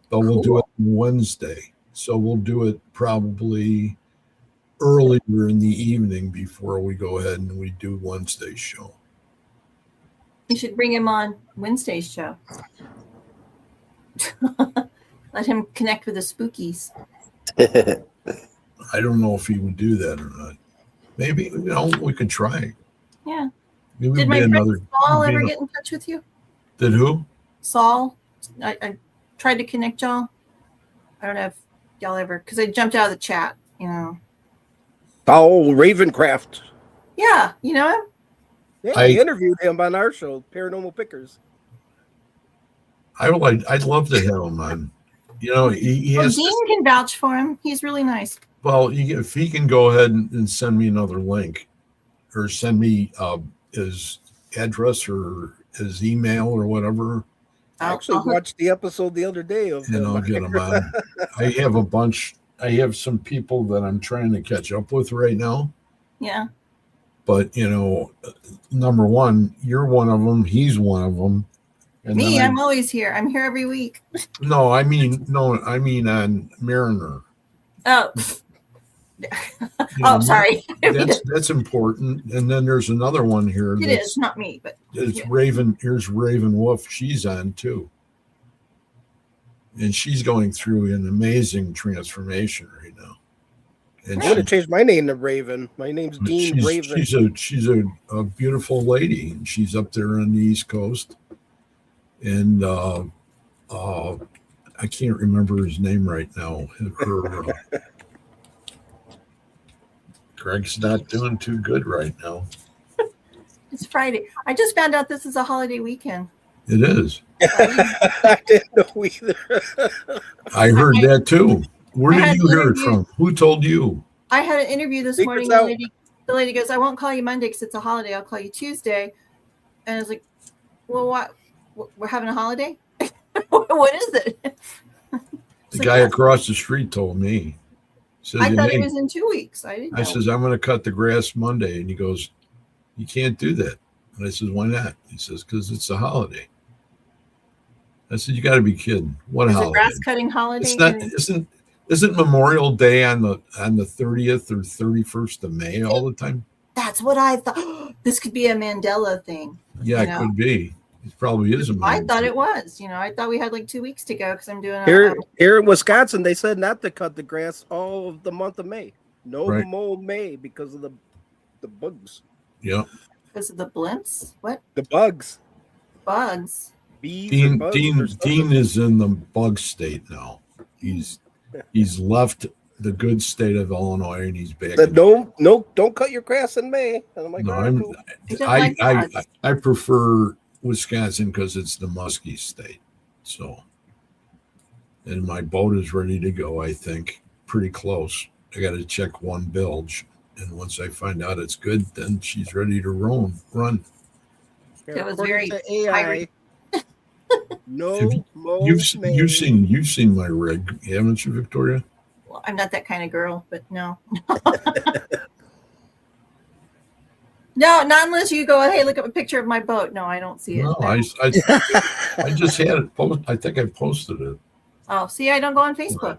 Speaker 1: But we'll do it Wednesday. So we'll do it probably earlier in the evening before we go ahead and we do Wednesday's show.
Speaker 4: You should bring him on Wednesday's show. Let him connect with the spookies.
Speaker 1: I don't know if he would do that or not. Maybe, you know, we could try.
Speaker 4: Yeah.
Speaker 1: Maybe
Speaker 4: Did my friend Saul ever get in touch with you?
Speaker 1: Did who?
Speaker 4: Saul. I tried to connect y'all. I don't know if y'all ever, because I jumped out of the chat, you know.
Speaker 3: Saul Ravencraft.
Speaker 4: Yeah, you know him?
Speaker 3: Yeah, I interviewed him on our show, Paranormal Pickers.
Speaker 1: I'd love to have him on. You know, he has.
Speaker 4: Dean can vouch for him. He's really nice.
Speaker 1: Well, if he can go ahead and send me another link, or send me his address or his email or whatever.
Speaker 3: I actually watched the episode the other day of
Speaker 1: and I'll get him on. I have a bunch. I have some people that I'm trying to catch up with right now.
Speaker 4: Yeah.
Speaker 1: But, you know, number one, you're one of them. He's one of them. And
Speaker 4: me, I'm always here. I'm here every week.
Speaker 1: No, I mean on Mariner.
Speaker 4: Oh. Sorry.
Speaker 1: That's important. And then there's another one here.
Speaker 4: It is not me, but
Speaker 1: it's Raven. Here's Raven Wolf. She's on too. And she's going through an amazing transformation right now. And
Speaker 3: I'm going to change my name to Raven. My name's Dean Raven.
Speaker 1: She's a beautiful lady, and she's up there on the East Coast. And I can't remember his name right now. Greg's not doing too good right now.
Speaker 4: It's Friday. I just found out this is a holiday weekend.
Speaker 1: It is.
Speaker 3: I didn't know either.
Speaker 1: I heard that too. Where did you hear it from? Who told you?
Speaker 4: I had an interview this morning. The lady goes, I won't call you Monday because it's a holiday. I'll call you Tuesday. And I was like, well, what? We're having a holiday? What is it?
Speaker 1: The guy across the street told me.
Speaker 4: Says, I thought it was in 2 weeks. I
Speaker 1: says, I'm going to cut the grass Monday. And he goes, you can't do that. And I says, why not? He says, because it's a holiday. I said, you got to be kidding. What holiday?
Speaker 4: A grass cutting holiday?
Speaker 1: It's not, isn't Memorial Day on the 30th or 31st of May all the time?
Speaker 4: That's what I thought. This could be a Mandela thing.
Speaker 1: Yeah, it could be. It probably is a Mandela.
Speaker 4: I thought it was. You know, I thought we had like 2 weeks to go because I'm doing
Speaker 3: here in Wisconsin. They said not to cut the grass all of the month of May. No mow May because of the bugs.
Speaker 1: Yeah.
Speaker 4: Because of the blimps? What?
Speaker 3: The bugs.
Speaker 4: Bugs.
Speaker 3: Bees.
Speaker 1: Dean is in the bug state now. He's left the good state of Illinois and he's back.
Speaker 3: Don't cut your grass in May. And I'm like,
Speaker 1: I prefer Wisconsin because it's the musky state. So, and my boat is ready to go. I think pretty close. I got to check one bilge, and once I find out it's good, then she's ready to run.
Speaker 4: That was very
Speaker 3: AI.
Speaker 1: You've seen my rig, haven't you, Victoria?
Speaker 4: Well, I'm not that kind of girl, but no. No, not unless you go, hey, look at a picture of my boat. No, I don't see it.
Speaker 1: No, I just had it posted. I think I posted it.
Speaker 4: Oh, see, I don't go on Facebook.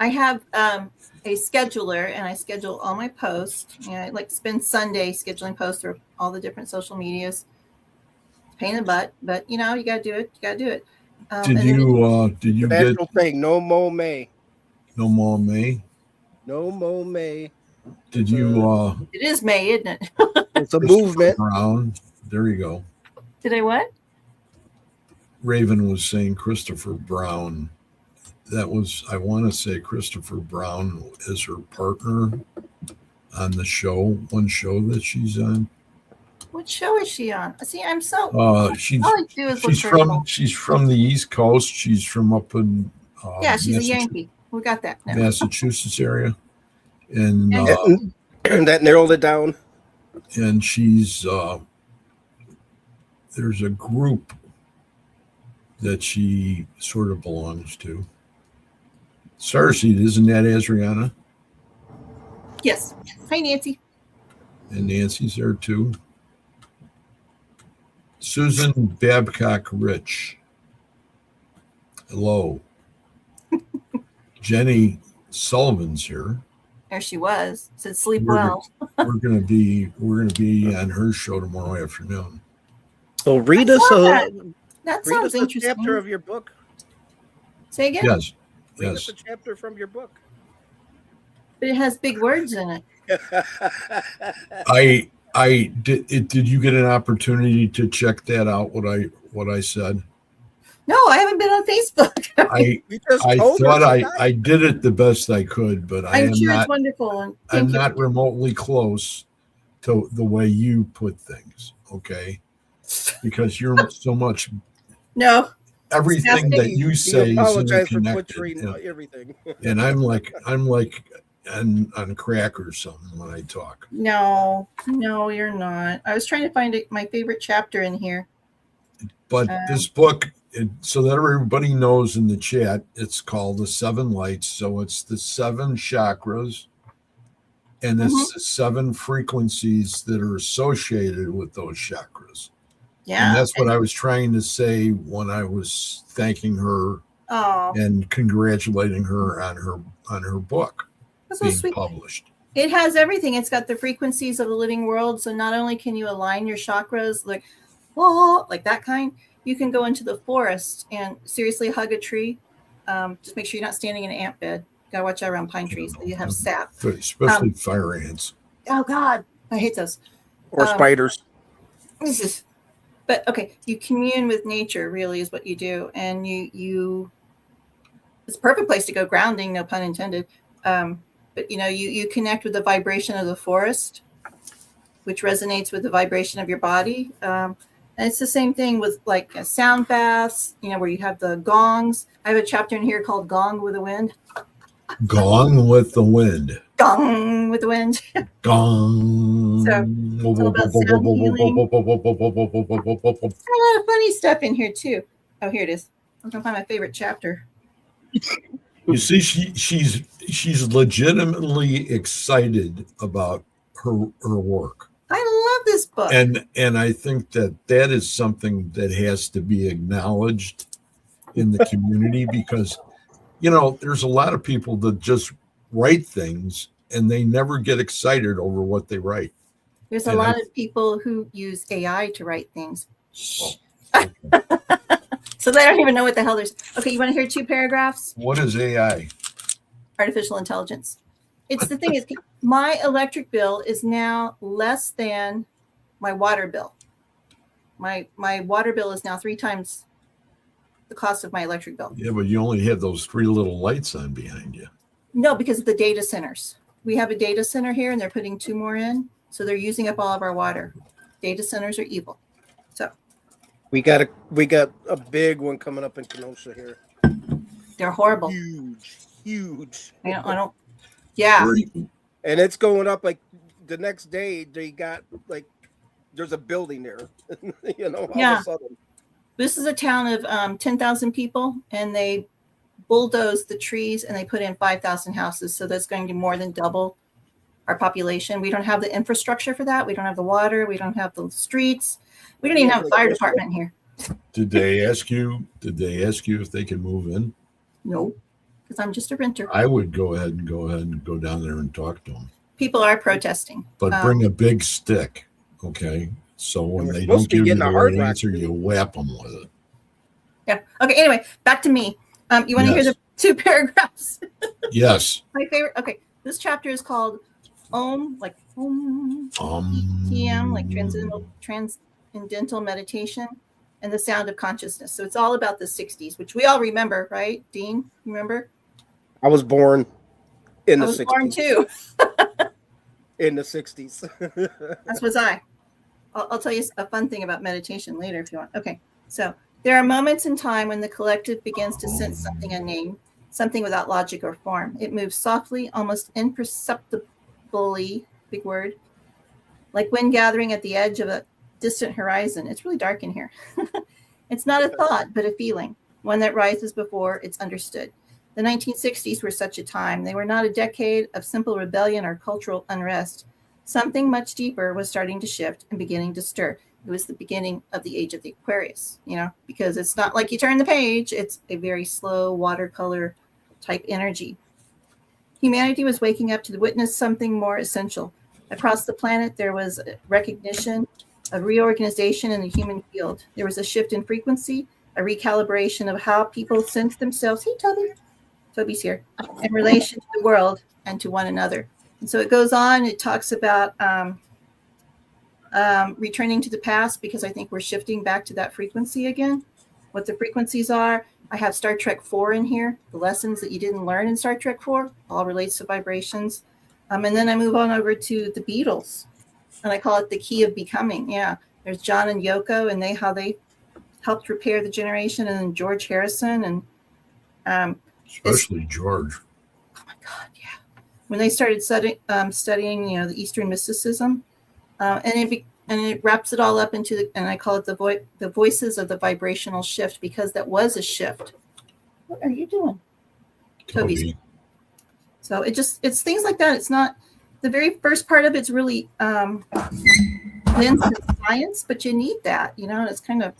Speaker 4: I have a scheduler, and I schedule all my posts. I like spend Sunday scheduling posts or all the different social medias. Pain in the butt, but you got to do it. You got to do it.
Speaker 1: Did you
Speaker 3: The
Speaker 1: get
Speaker 3: natural thing? No more May.
Speaker 1: no more May?
Speaker 3: No more May.
Speaker 1: Did you
Speaker 4: It is May, isn't it?
Speaker 3: It's a movement.
Speaker 1: Brown? There you go.
Speaker 4: Did I what?
Speaker 1: Raven was saying Christopher Brown. That was, I want to say Christopher Brown is her partner on the show, one show that she's on.
Speaker 4: What show is she on? See, I'm so. All I do is look
Speaker 1: she's from the East Coast. She's from up in
Speaker 4: yeah, she's a Yankee. We got that now.
Speaker 1: Massachusetts area, and
Speaker 3: that narrowed it down.
Speaker 1: And she's there's a group that she sort of belongs to. Starseed, isn't that Adriana?
Speaker 4: Yes. Hi, Nancy.
Speaker 1: And Nancy's there too. Susan Babcock Rich. Hello. Jenny Sullivan's here.
Speaker 4: There she was. Said sleep well.
Speaker 1: We're gonna be on her show tomorrow afternoon.
Speaker 3: So read us
Speaker 4: that sounds interesting.
Speaker 3: A chapter of your book.
Speaker 4: Say again?
Speaker 1: Yes.
Speaker 3: Read us a chapter from your book.
Speaker 4: But it has big words in
Speaker 1: it. Did you get an opportunity to check that out? What I said?
Speaker 4: No, I haven't been on Facebook.
Speaker 1: I thought I did it the best I could, but
Speaker 4: I'm sure it's wonderful. And
Speaker 1: I'm not remotely close to the way you put things. Okay, because you're so much.
Speaker 4: No.
Speaker 1: Everything that you say is interconnected.
Speaker 3: For everything.
Speaker 1: And I'm like on crack or something when I talk.
Speaker 4: No, you're not. I was trying to find my favorite chapter in here.
Speaker 1: But this book, so that everybody knows in the chat, it's called The Seven Lights. So it's the 7 chakras, and it's the 7 frequencies that are associated with those chakras.
Speaker 4: Yeah.
Speaker 1: And that's what I was trying to say when I was thanking her and congratulating her on her book being published.
Speaker 4: It has everything. It's got the frequencies of the living world. So not only can you align your chakras like that kind, you can go into the forest and seriously hug a tree. Just make sure you're not standing in an ant bed. Gotta watch out around pine trees. You have sap.
Speaker 1: Especially fire ants.
Speaker 4: Oh God, I hate those.
Speaker 3: Or spiders.
Speaker 4: But okay, you commune with nature really is what you do. And you it's a perfect place to go grounding, no pun intended. But you connect with the vibration of the forest, which resonates with the vibration of your body. And it's the same thing with like sound baths, where you have the gongs. I have a chapter in here called Gong with the Wind.
Speaker 1: Gong with the wind.
Speaker 4: Gong with the wind.
Speaker 1: Gong.
Speaker 4: So it's all about sound healing. There's a lot of funny stuff in here too. Oh, here it is. I'm gonna find my favorite chapter.
Speaker 1: You see, she's legitimately excited about her work.
Speaker 4: I love this book.
Speaker 1: And I think that is something that has to be acknowledged in the community because, there's a lot of people that just write things and they never get excited over what they write.
Speaker 4: There's a lot of people who use AI to write things.
Speaker 1: Okay.
Speaker 4: So they don't even know what the hell there's. Okay, you want to hear 2 paragraphs?
Speaker 1: What is AI?
Speaker 4: Artificial intelligence. It's the thing is, my electric bill is now less than my water bill. My water bill is now 3 times the cost of my electric bill.
Speaker 1: Yeah, but you only have those 3 little lights on behind you.
Speaker 4: No, because of the data centers. We have a data center here, and they're putting 2 more in, so they're using up all of our water. Data centers are evil. So
Speaker 3: we got a big one coming up in Kenosha here.
Speaker 4: They're horrible.
Speaker 3: Huge.
Speaker 4: I don't. Yeah.
Speaker 3: And it's going up like the next day. They got like there's a building there. All of a sudden.
Speaker 4: This is a town of 10,000 people, and they bulldozed the trees and they put in 5,000 houses. So that's going to more than double our population. We don't have the infrastructure for that. We don't have the water. We don't have the streets. We don't even have a fire department here.
Speaker 1: Did they ask you if they can move in?
Speaker 4: No. because I'm just a renter.
Speaker 1: I would go ahead and go down there and talk to them.
Speaker 4: People are protesting.
Speaker 1: But bring a big stick, okay? So when
Speaker 3: we're
Speaker 1: they
Speaker 3: supposed
Speaker 1: don't
Speaker 3: to be
Speaker 1: give you
Speaker 3: getting
Speaker 1: the
Speaker 3: a hard
Speaker 1: right
Speaker 3: rock.
Speaker 1: answer, you whap them with it.
Speaker 4: Yeah. Okay. Anyway, back to me. You want to hear
Speaker 1: Yes.
Speaker 4: the 2 paragraphs?
Speaker 1: Yes.
Speaker 4: My favorite. Okay. This chapter is called Om, like Om, TM, like transcendental meditation, and the sound of consciousness. So it's all about the 60s, which we all remember, right? Dean, you remember?
Speaker 3: I was born in the
Speaker 4: I was
Speaker 3: 60s.
Speaker 4: born too.
Speaker 3: In the 60s.
Speaker 4: As was I. I'll tell you a fun thing about meditation later if you want. Okay. So there are moments in time when the collective begins to sense something unnamed, something without logic or form. It moves softly, almost imperceptibly, big word, like wind gathering at the edge of a distant horizon. It's really dark in here. It's not a thought, but a feeling, one that rises before it's understood. The 1960s were such a time. They were not a decade of simple rebellion or cultural unrest. Something much deeper was starting to shift and beginning to stir. It was the beginning of the age of the Aquarius, because it's not like you turn the page. It's a very slow watercolor type energy. Humanity was waking up to witness something more essential. Across the planet, there was a recognition, a reorganization in the human field. There was a shift in frequency, a recalibration of how people sense themselves. Hey, Toby. Toby's here. In relation to the world and to one another. And so it goes on. It talks about returning to the past, because I think we're shifting back to that frequency again. What the frequencies are. I have Star Trek 4 in here. The lessons that you didn't learn in Star Trek 4 all relates to vibrations. And then I move on over to the Beatles, and I call it the key of becoming. Yeah, there's John and Yoko, and how they helped repair the generation, and then George Harrison, and
Speaker 1: Especially George.
Speaker 4: Oh my God, yeah. When they started studying, the Eastern mysticism, and it wraps it all up into and I call it the voices of the vibrational shift, because that was a shift. What are you doing, Toby? So it's things like that. It's not the very first part of it's really lens to science, but you need that, and it's kind of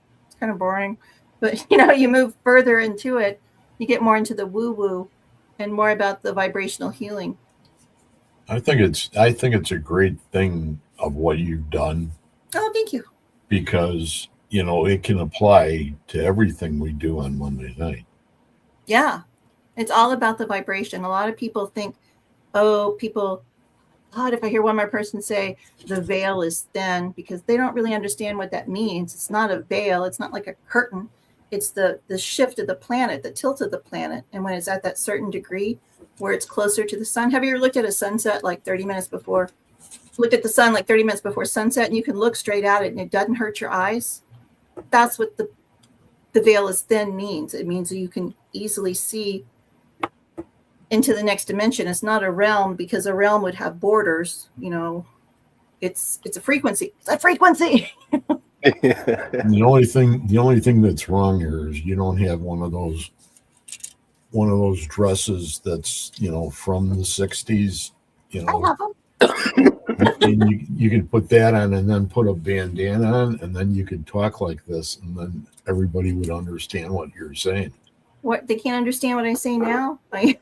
Speaker 4: boring. But you move further into it, you get more into the woo-woo and more about the vibrational healing.
Speaker 1: I think it's a great thing of what you've done.
Speaker 4: Oh, thank you.
Speaker 1: Because, it can apply to everything we do on Monday night.
Speaker 4: Yeah. It's all about the vibration. A lot of people think, God, if I hear one more person say the veil is thin, because they don't really understand what that means. It's not a veil. It's not like a curtain. It's the shift of the planet, the tilt of the planet. And when it's at that certain degree where it's closer to the sun. Have you ever looked at a sunset like 30 minutes before? Looked at the sun like 30 minutes before sunset, and you can look straight at it and it doesn't hurt your eyes? That's what the veil is thin means. It means that you can easily see into the next dimension. It's not a realm, because a realm would have borders. It's a frequency. It's a frequency.
Speaker 1: The only thing that's wrong here is you don't have one of those dresses that's from the 60s.
Speaker 4: I love them.
Speaker 1: And you can put that on and then put a bandana on, and then you could talk like this, and then everybody would understand what you're saying.
Speaker 4: What, they can't understand what I say now? Like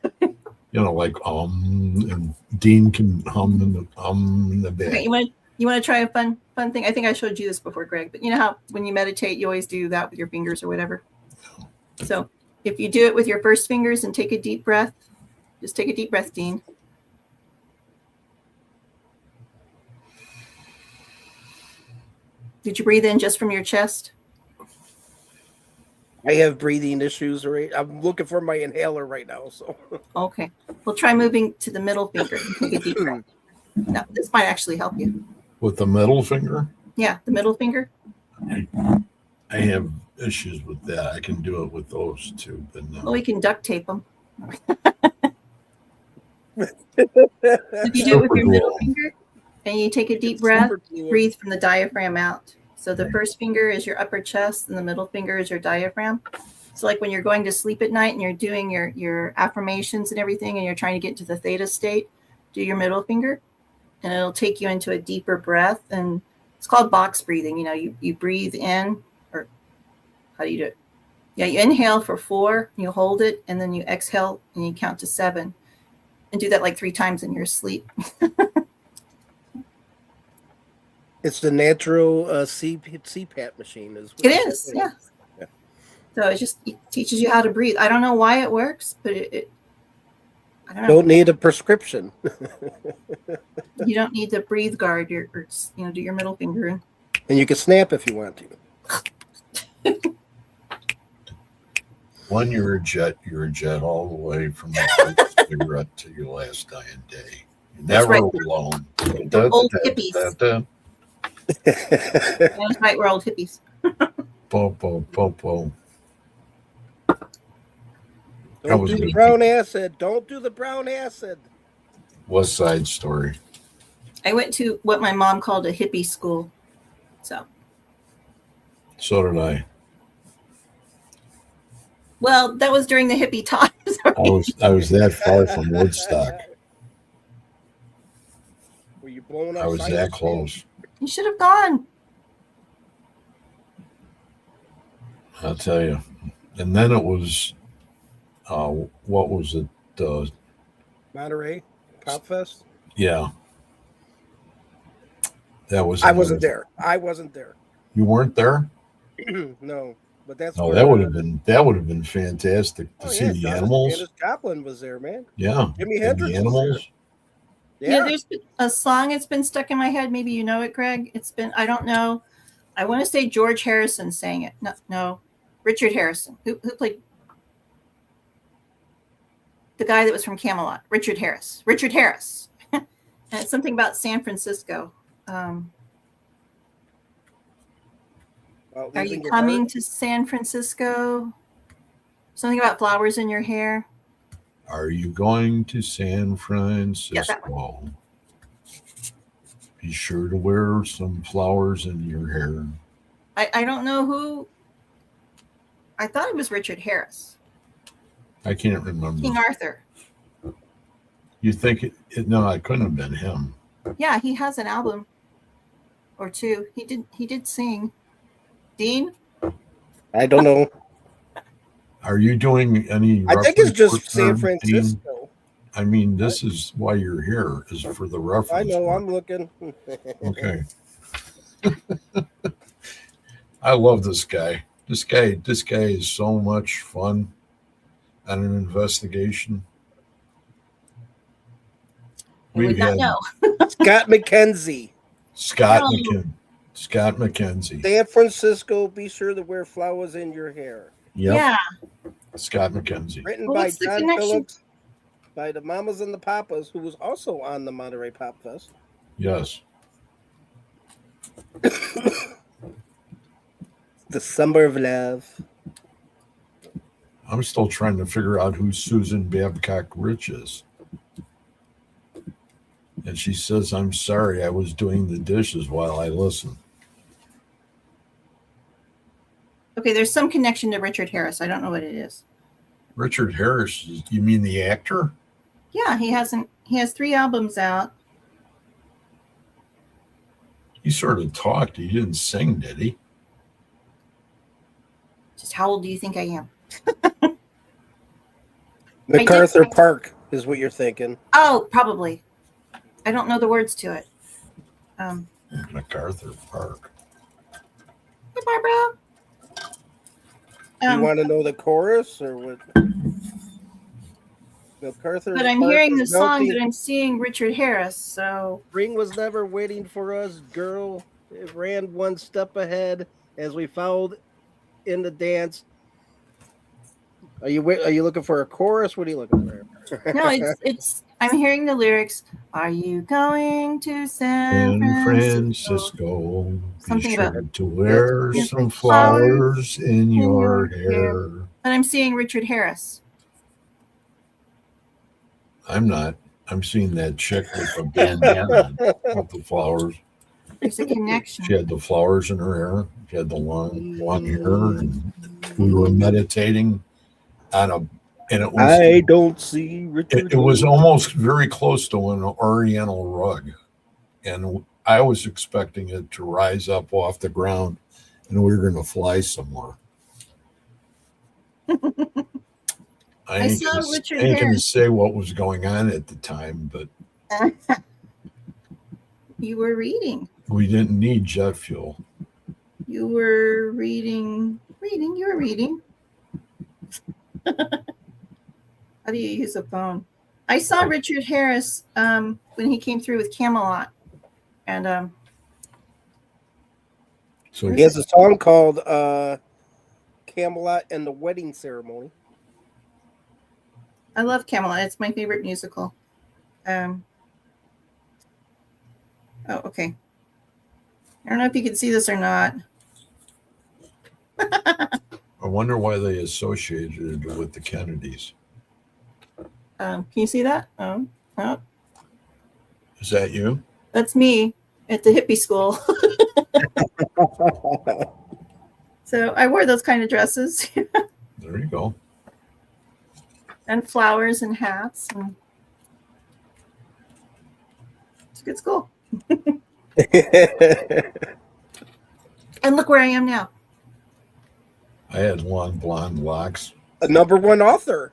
Speaker 1: and Dean can hum in the back.
Speaker 4: Okay, you want to try a fun thing? I think I showed you this before, Greg. But you know how when you meditate, you always do that with your fingers or whatever. So if you do it with your first fingers and take a deep breath, just take a deep breath, Dean. Did you breathe in just from your chest?
Speaker 3: I have breathing issues. Right, I'm looking for my inhaler right now. So
Speaker 4: okay, we'll try moving to the middle finger. Take a deep breath. No, this might actually help you.
Speaker 1: With the middle finger?
Speaker 4: Yeah, the middle finger.
Speaker 1: I have issues with that. I can do it with those two, but no.
Speaker 4: Well, we can duct tape them. If you do it with your middle finger and you take a deep breath, breathe from the diaphragm out. So the first finger is your upper chest and the middle finger is your diaphragm. So like when you're going to sleep at night and you're doing your affirmations and everything and you're trying to get into the theta state, do your middle finger and it'll take you into a deeper breath. And it's called box breathing. You breathe in, or how do you do it? Yeah, you inhale for 4, you hold it, and then you exhale and you count to 7. And do that like 3 times in your sleep.
Speaker 3: It's the natural CPAP machine.
Speaker 4: It is, yeah.
Speaker 3: Yeah.
Speaker 4: So it teaches you how to breathe. I don't know why it works, but I don't know.
Speaker 3: Don't need a prescription.
Speaker 4: You don't need the breathe guard or do your middle finger in.
Speaker 3: And you can snap if you want to.
Speaker 1: When you're a jet all the way from your first cigarette to your last dying day. You're
Speaker 4: That's
Speaker 1: never
Speaker 4: right.
Speaker 1: alone.
Speaker 4: Old hippies. That's right, we're old hippies.
Speaker 1: Po.
Speaker 3: Don't do the brown acid. Don't do the brown acid.
Speaker 1: West Side Story.
Speaker 4: I went to what my mom called a hippie school.
Speaker 1: So did I.
Speaker 4: Well, that was during the hippie times.
Speaker 1: I was that far from Woodstock.
Speaker 3: Were you blowing up?
Speaker 1: I was that close.
Speaker 4: You should have gone.
Speaker 1: I'll tell you. And then it was, what was it?
Speaker 3: Monterey Pop Fest.
Speaker 1: Yeah. That was.
Speaker 3: I wasn't there.
Speaker 1: You weren't there?
Speaker 3: No, but that's.
Speaker 1: Oh, that would have been fantastic to see the
Speaker 3: Janis
Speaker 1: animals.
Speaker 3: Janis Joplin was there, man.
Speaker 1: Yeah.
Speaker 3: Jimi
Speaker 1: And
Speaker 3: Hendrix
Speaker 1: the animals.
Speaker 3: was there. Yeah.
Speaker 4: There's a song that's been stuck in my head. Maybe you know it, Greg. I don't know. I want to say George Harrison sang it. No, Richard Harrison. Who played the guy that was from Camelot? Richard Harris. And it's something about San Francisco. Are you coming to San Francisco? Something about flowers in your hair.
Speaker 1: Are you going to San Francisco?
Speaker 4: Yeah, that one.
Speaker 1: Be sure to wear some flowers in your hair.
Speaker 4: I don't know who. I thought it was Richard Harris.
Speaker 1: I can't remember.
Speaker 4: King Arthur.
Speaker 1: You think it? No, it couldn't have been him.
Speaker 4: Yeah, he has an album or 2. He did sing. Dean?
Speaker 3: I don't know.
Speaker 1: Are you doing any?
Speaker 3: I think it's just
Speaker 1: reference
Speaker 3: San
Speaker 1: there,
Speaker 3: Francisco.
Speaker 1: Dean? I mean, this is why you're here, is for the reference.
Speaker 3: I know.
Speaker 1: work.
Speaker 3: I'm looking.
Speaker 1: Okay. I love this guy. This guy is so much fun on an investigation.
Speaker 4: I would not know.
Speaker 3: Scott McKenzie.
Speaker 1: Scott
Speaker 4: No.
Speaker 1: McKenzie.
Speaker 3: San Francisco. Be sure to wear flowers in your hair.
Speaker 1: Yep.
Speaker 4: Yeah.
Speaker 1: Scott McKenzie.
Speaker 3: Written
Speaker 4: Well,
Speaker 3: by
Speaker 4: what's the
Speaker 3: John
Speaker 4: connection?
Speaker 3: Phillips, by the Mamas and the Papas, who was also on the Monterey Pop Fest.
Speaker 1: Yes.
Speaker 3: The Summer of Love.
Speaker 1: I'm still trying to figure out who Susan Babcock Rich is. And she says, I'm sorry, I was doing the dishes while I listened.
Speaker 4: Okay, there's some connection to Richard Harris. I don't know what it is.
Speaker 1: Richard Harris, you mean the actor?
Speaker 4: Yeah, he has 3 albums out.
Speaker 1: He sort of talked. He didn't sing, did he?
Speaker 4: Just how old do you think I am?
Speaker 3: MacArthur Park is what you're thinking.
Speaker 4: Oh, probably. I don't know the words to it.
Speaker 1: MacArthur Park.
Speaker 4: Hey, Barbara.
Speaker 3: You want to know the chorus or what? MacArthur
Speaker 4: But I'm
Speaker 3: Park
Speaker 4: hearing the
Speaker 3: is
Speaker 4: song,
Speaker 3: melting.
Speaker 4: but I'm seeing Richard Harris. So
Speaker 3: Spring was never waiting for us, girl. It ran one step ahead as we followed in the dance. Are you looking for a chorus? What are you looking for?
Speaker 4: no, it's. I'm hearing the lyrics. Are you going to
Speaker 1: San
Speaker 4: San
Speaker 1: Francisco. Be
Speaker 4: Something
Speaker 1: sure
Speaker 4: about
Speaker 1: to wear
Speaker 4: Yes,
Speaker 1: some
Speaker 4: flowers
Speaker 1: flowers in your hair.
Speaker 4: But I'm seeing Richard Harris.
Speaker 1: I'm not. I'm seeing that chick with the bandana with the flowers.
Speaker 4: There's a connection.
Speaker 1: She had the flowers in her hair. She had the long hair, and we were meditating on and it was.
Speaker 3: I don't see Richard.
Speaker 1: It was almost very close to an Oriental rug, and I was expecting it to rise up off the ground, and we were going to fly somewhere. I ain't
Speaker 4: saw
Speaker 1: gonna,
Speaker 4: Richard
Speaker 1: I ain't gonna
Speaker 4: Harris.
Speaker 1: say what was going on at the time, but
Speaker 4: You were reading.
Speaker 1: we didn't need jet fuel.
Speaker 4: You were reading. You were reading. How do you use a phone? I saw Richard Harris when he came through with Camelot, and
Speaker 1: So
Speaker 3: He has a song called Camelot and the Wedding Ceremony.
Speaker 4: I love Camelot. It's my favorite musical. Oh, okay. I don't know if you can see this or not.
Speaker 1: I wonder why they associated it with the Kennedys.
Speaker 4: Can you see that? Oh,
Speaker 1: Is that you?
Speaker 4: that's me at the hippie school. So I wore those kind of dresses
Speaker 1: There you go.
Speaker 4: and flowers and hats. And it's a good school. And look where I am now.
Speaker 1: I had long blonde locks.
Speaker 3: A #1 author.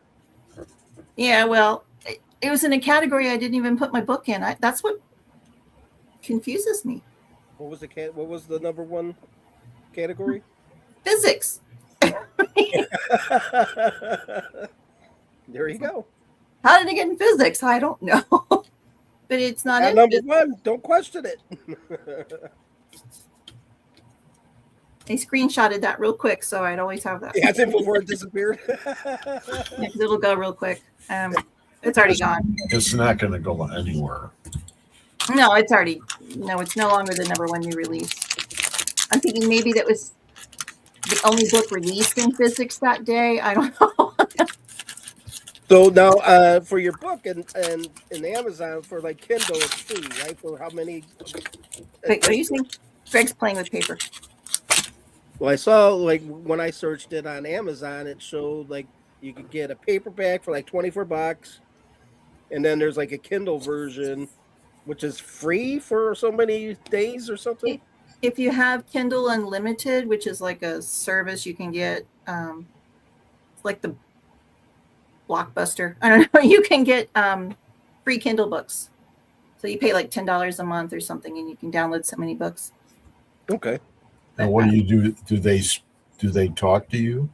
Speaker 4: Yeah, well, it was in a category I didn't even put my book in. That's what confuses me.
Speaker 3: What was the #1 category?
Speaker 4: Physics.
Speaker 3: There you go.
Speaker 4: How did I get in physics? I don't know. But it's not
Speaker 3: At
Speaker 4: in
Speaker 3: #1. Don't question it.
Speaker 4: I screenshotted that real quick, so I'd always have that.
Speaker 3: Yeah, I think before it disappeared.
Speaker 4: Yeah, 'cause it'll go real quick. It's already gone.
Speaker 1: It's not going to go anywhere.
Speaker 4: No, it's already. No, it's no longer the #1 new release. I'm thinking maybe that was the only book released in physics that day. I don't know.
Speaker 3: So now, for your book and Amazon for like Kindle, it's free, right? For how many?
Speaker 4: Wait, what are you saying? Greg's playing with paper.
Speaker 3: Well, I saw like when I searched it on Amazon, it showed like you could get a paperback for like $24, and then there's like a Kindle version, which is free for so many days or something.
Speaker 4: If you have Kindle Unlimited, which is like a service you can get, like the Blockbuster. I don't know. You can get free Kindle books. So you pay like $10 a month or something, and you can download so many books.
Speaker 3: Okay.
Speaker 1: And what do you do? Do they talk to you?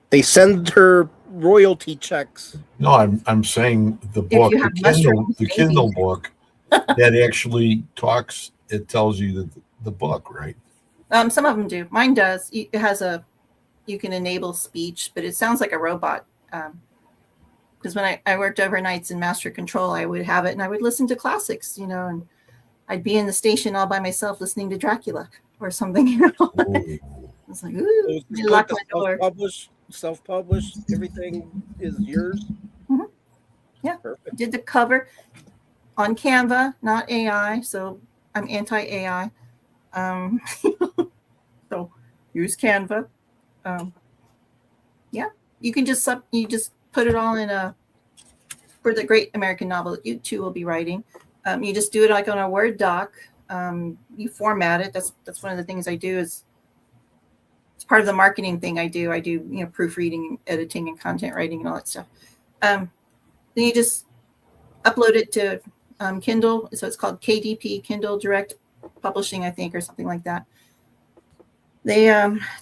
Speaker 3: They send her royalty checks.
Speaker 1: No, I'm saying the book,
Speaker 4: you have mushrooms,
Speaker 1: the
Speaker 4: maybe.
Speaker 1: Kindle book that actually talks. It tells you the book, right?
Speaker 4: Some of them do. Mine does. It has you can enable speech, but it sounds like a robot. Because when I worked overnights in Master Control, I would have it and I would listen to classics, and I'd be in the station all by myself listening to Dracula or something.
Speaker 1: Ooh.
Speaker 4: It's like, ooh,
Speaker 3: It's
Speaker 4: I lock my door.
Speaker 3: Self-published. Everything is yours.
Speaker 4: Mhm. Yeah.
Speaker 3: Perfect.
Speaker 4: Did the cover on Canva, not AI, so I'm anti-AI. So use Canva. Yeah, you can just put it all in for the great American novel that you two will be writing. You just do it like on a Word doc. You format it. That's one of the things I do. It's part of the marketing thing I do. I do proofreading, and editing, and content writing, and all that stuff. Then you just upload it to Kindle. So it's called KDP, Kindle Direct Publishing, I think, or something like that. They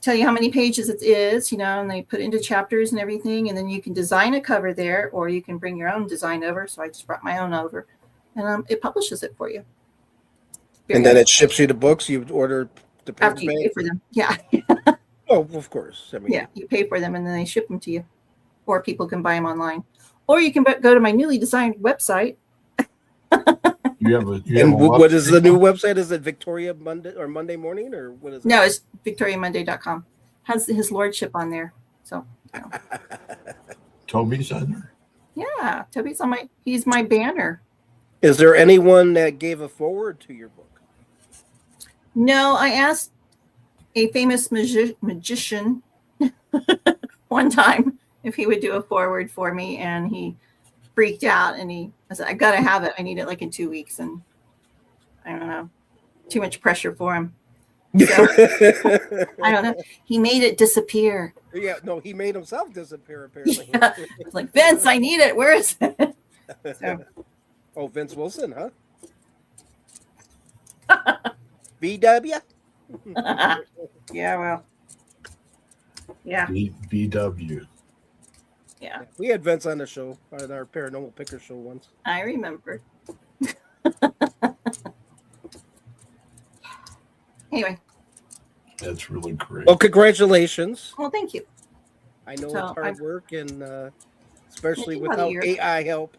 Speaker 4: tell you how many pages it is, and they put it into chapters and everything. And then you can design a cover there, or you can bring your own design over. So I just brought my own over, and it publishes it for you.
Speaker 3: And then it ships you the books. You order the paperback.
Speaker 4: After you pay for them. Yeah.
Speaker 3: Oh, of course. I mean,
Speaker 4: Yeah, you pay for them and then they ship them to you. Or people can buy them online. Or you can go to my newly designed website.
Speaker 3: What is the new website? Is it Victoria Monday or Monday Morning, or what is it?
Speaker 4: No, it's victoriamonday.com. Has his lordship on there. So
Speaker 1: Toby's on there.
Speaker 4: yeah, Toby's he's my banner.
Speaker 3: Is there anyone that gave a forward to your book?
Speaker 4: No, I asked a famous magician one time if he would do a forward for me, and he freaked out, and I said, I gotta have it. I need it like in 2 weeks, and I don't know, too much pressure for him. So, I don't know. He made it disappear.
Speaker 3: Yeah, no, he made himself disappear apparently.
Speaker 4: Yeah. It's like, Vince, I need it. Where is it? So.
Speaker 3: Oh, Vince Wilson, huh? VW?
Speaker 4: Yeah, well. Yeah.
Speaker 1: BW.
Speaker 4: Yeah.
Speaker 3: We had Vince on the show, on our Paranormal Picker show once.
Speaker 4: I remember. Anyway.
Speaker 1: That's really great.
Speaker 3: Well, congratulations.
Speaker 4: Well, thank you.
Speaker 3: I know
Speaker 4: So,
Speaker 3: it's hard work, and especially
Speaker 4: It's about a
Speaker 3: without
Speaker 4: year.
Speaker 3: AI help.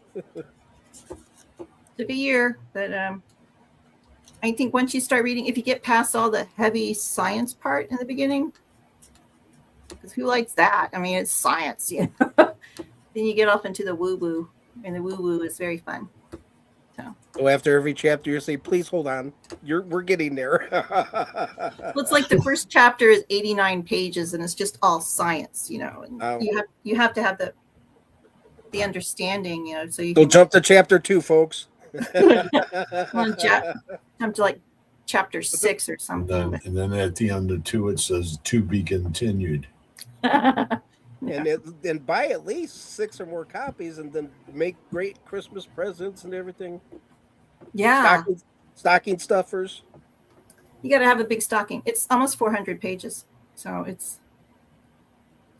Speaker 4: Took a year, but I think once you start reading, if you get past all the heavy science part in the beginning, because who likes that? I mean, it's science, you know. Then you get off into the woo-woo, and the woo-woo is very fun.
Speaker 3: So after every chapter, you say, "Please hold on, we're getting there."
Speaker 4: Well, it's like the first chapter is 89 pages, and it's just all science, you know. And you have to have the understanding, you know. So you
Speaker 3: Go
Speaker 4: can
Speaker 3: jump to chapter 2, folks.
Speaker 4: jump to like chapter 6 or something.
Speaker 1: And then at the end of 2, it says "to be continued."
Speaker 3: And buy at least 6 or more copies, and then make great Christmas presents and everything.
Speaker 4: Yeah,
Speaker 3: Stocking stuffers.
Speaker 4: you got to have a big stocking. It's almost 400 pages, so it's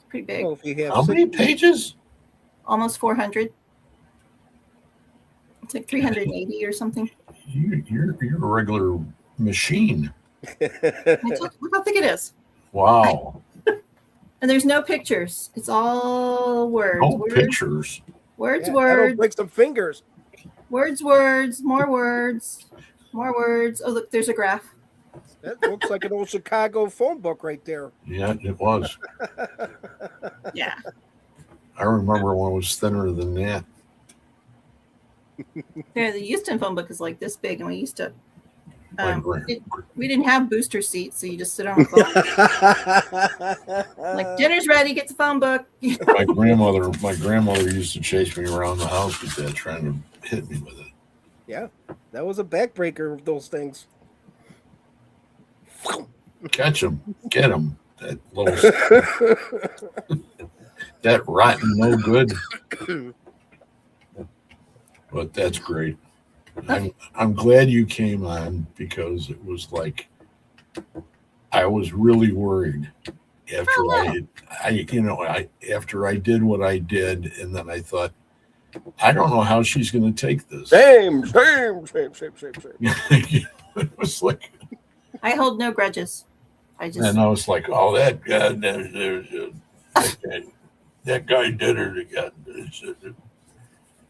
Speaker 4: pretty big.
Speaker 3: Well, if you have
Speaker 1: How many pages?
Speaker 4: Almost 400. It's like 380 or something.
Speaker 1: You're a regular machine.
Speaker 4: Look how thick it is.
Speaker 1: Wow.
Speaker 4: And there's no pictures. It's all words.
Speaker 1: No
Speaker 4: words,
Speaker 1: pictures.
Speaker 4: Words,
Speaker 3: That'll
Speaker 4: words,
Speaker 3: break some fingers.
Speaker 4: words, words, more words, more words. Oh, look, there's a graph.
Speaker 3: That looks like an old Chicago phone book right there.
Speaker 1: Yeah, it was.
Speaker 4: Yeah.
Speaker 3: Oh,
Speaker 1: I remember when it was thinner than that.
Speaker 4: Yeah, the Houston phone book is like this big, and we used to.
Speaker 1: My
Speaker 4: We didn't have booster seats, so you just sit on the phone. Like dinner's ready, get the phone book.
Speaker 1: my grandmother used to chase me around the house with that, trying to hit me with it.
Speaker 3: Yeah, that was a backbreaker of those things.
Speaker 1: Catch him, get him. That little, that rotten, no good. But that's great. I'm glad you came on, because it was like I was really worried after after I did what I did, and then I thought, I don't know how she's going to take this.
Speaker 3: Same.
Speaker 1: It was like,
Speaker 4: I hold no grudges.
Speaker 1: and I was like, oh, that guy did it again.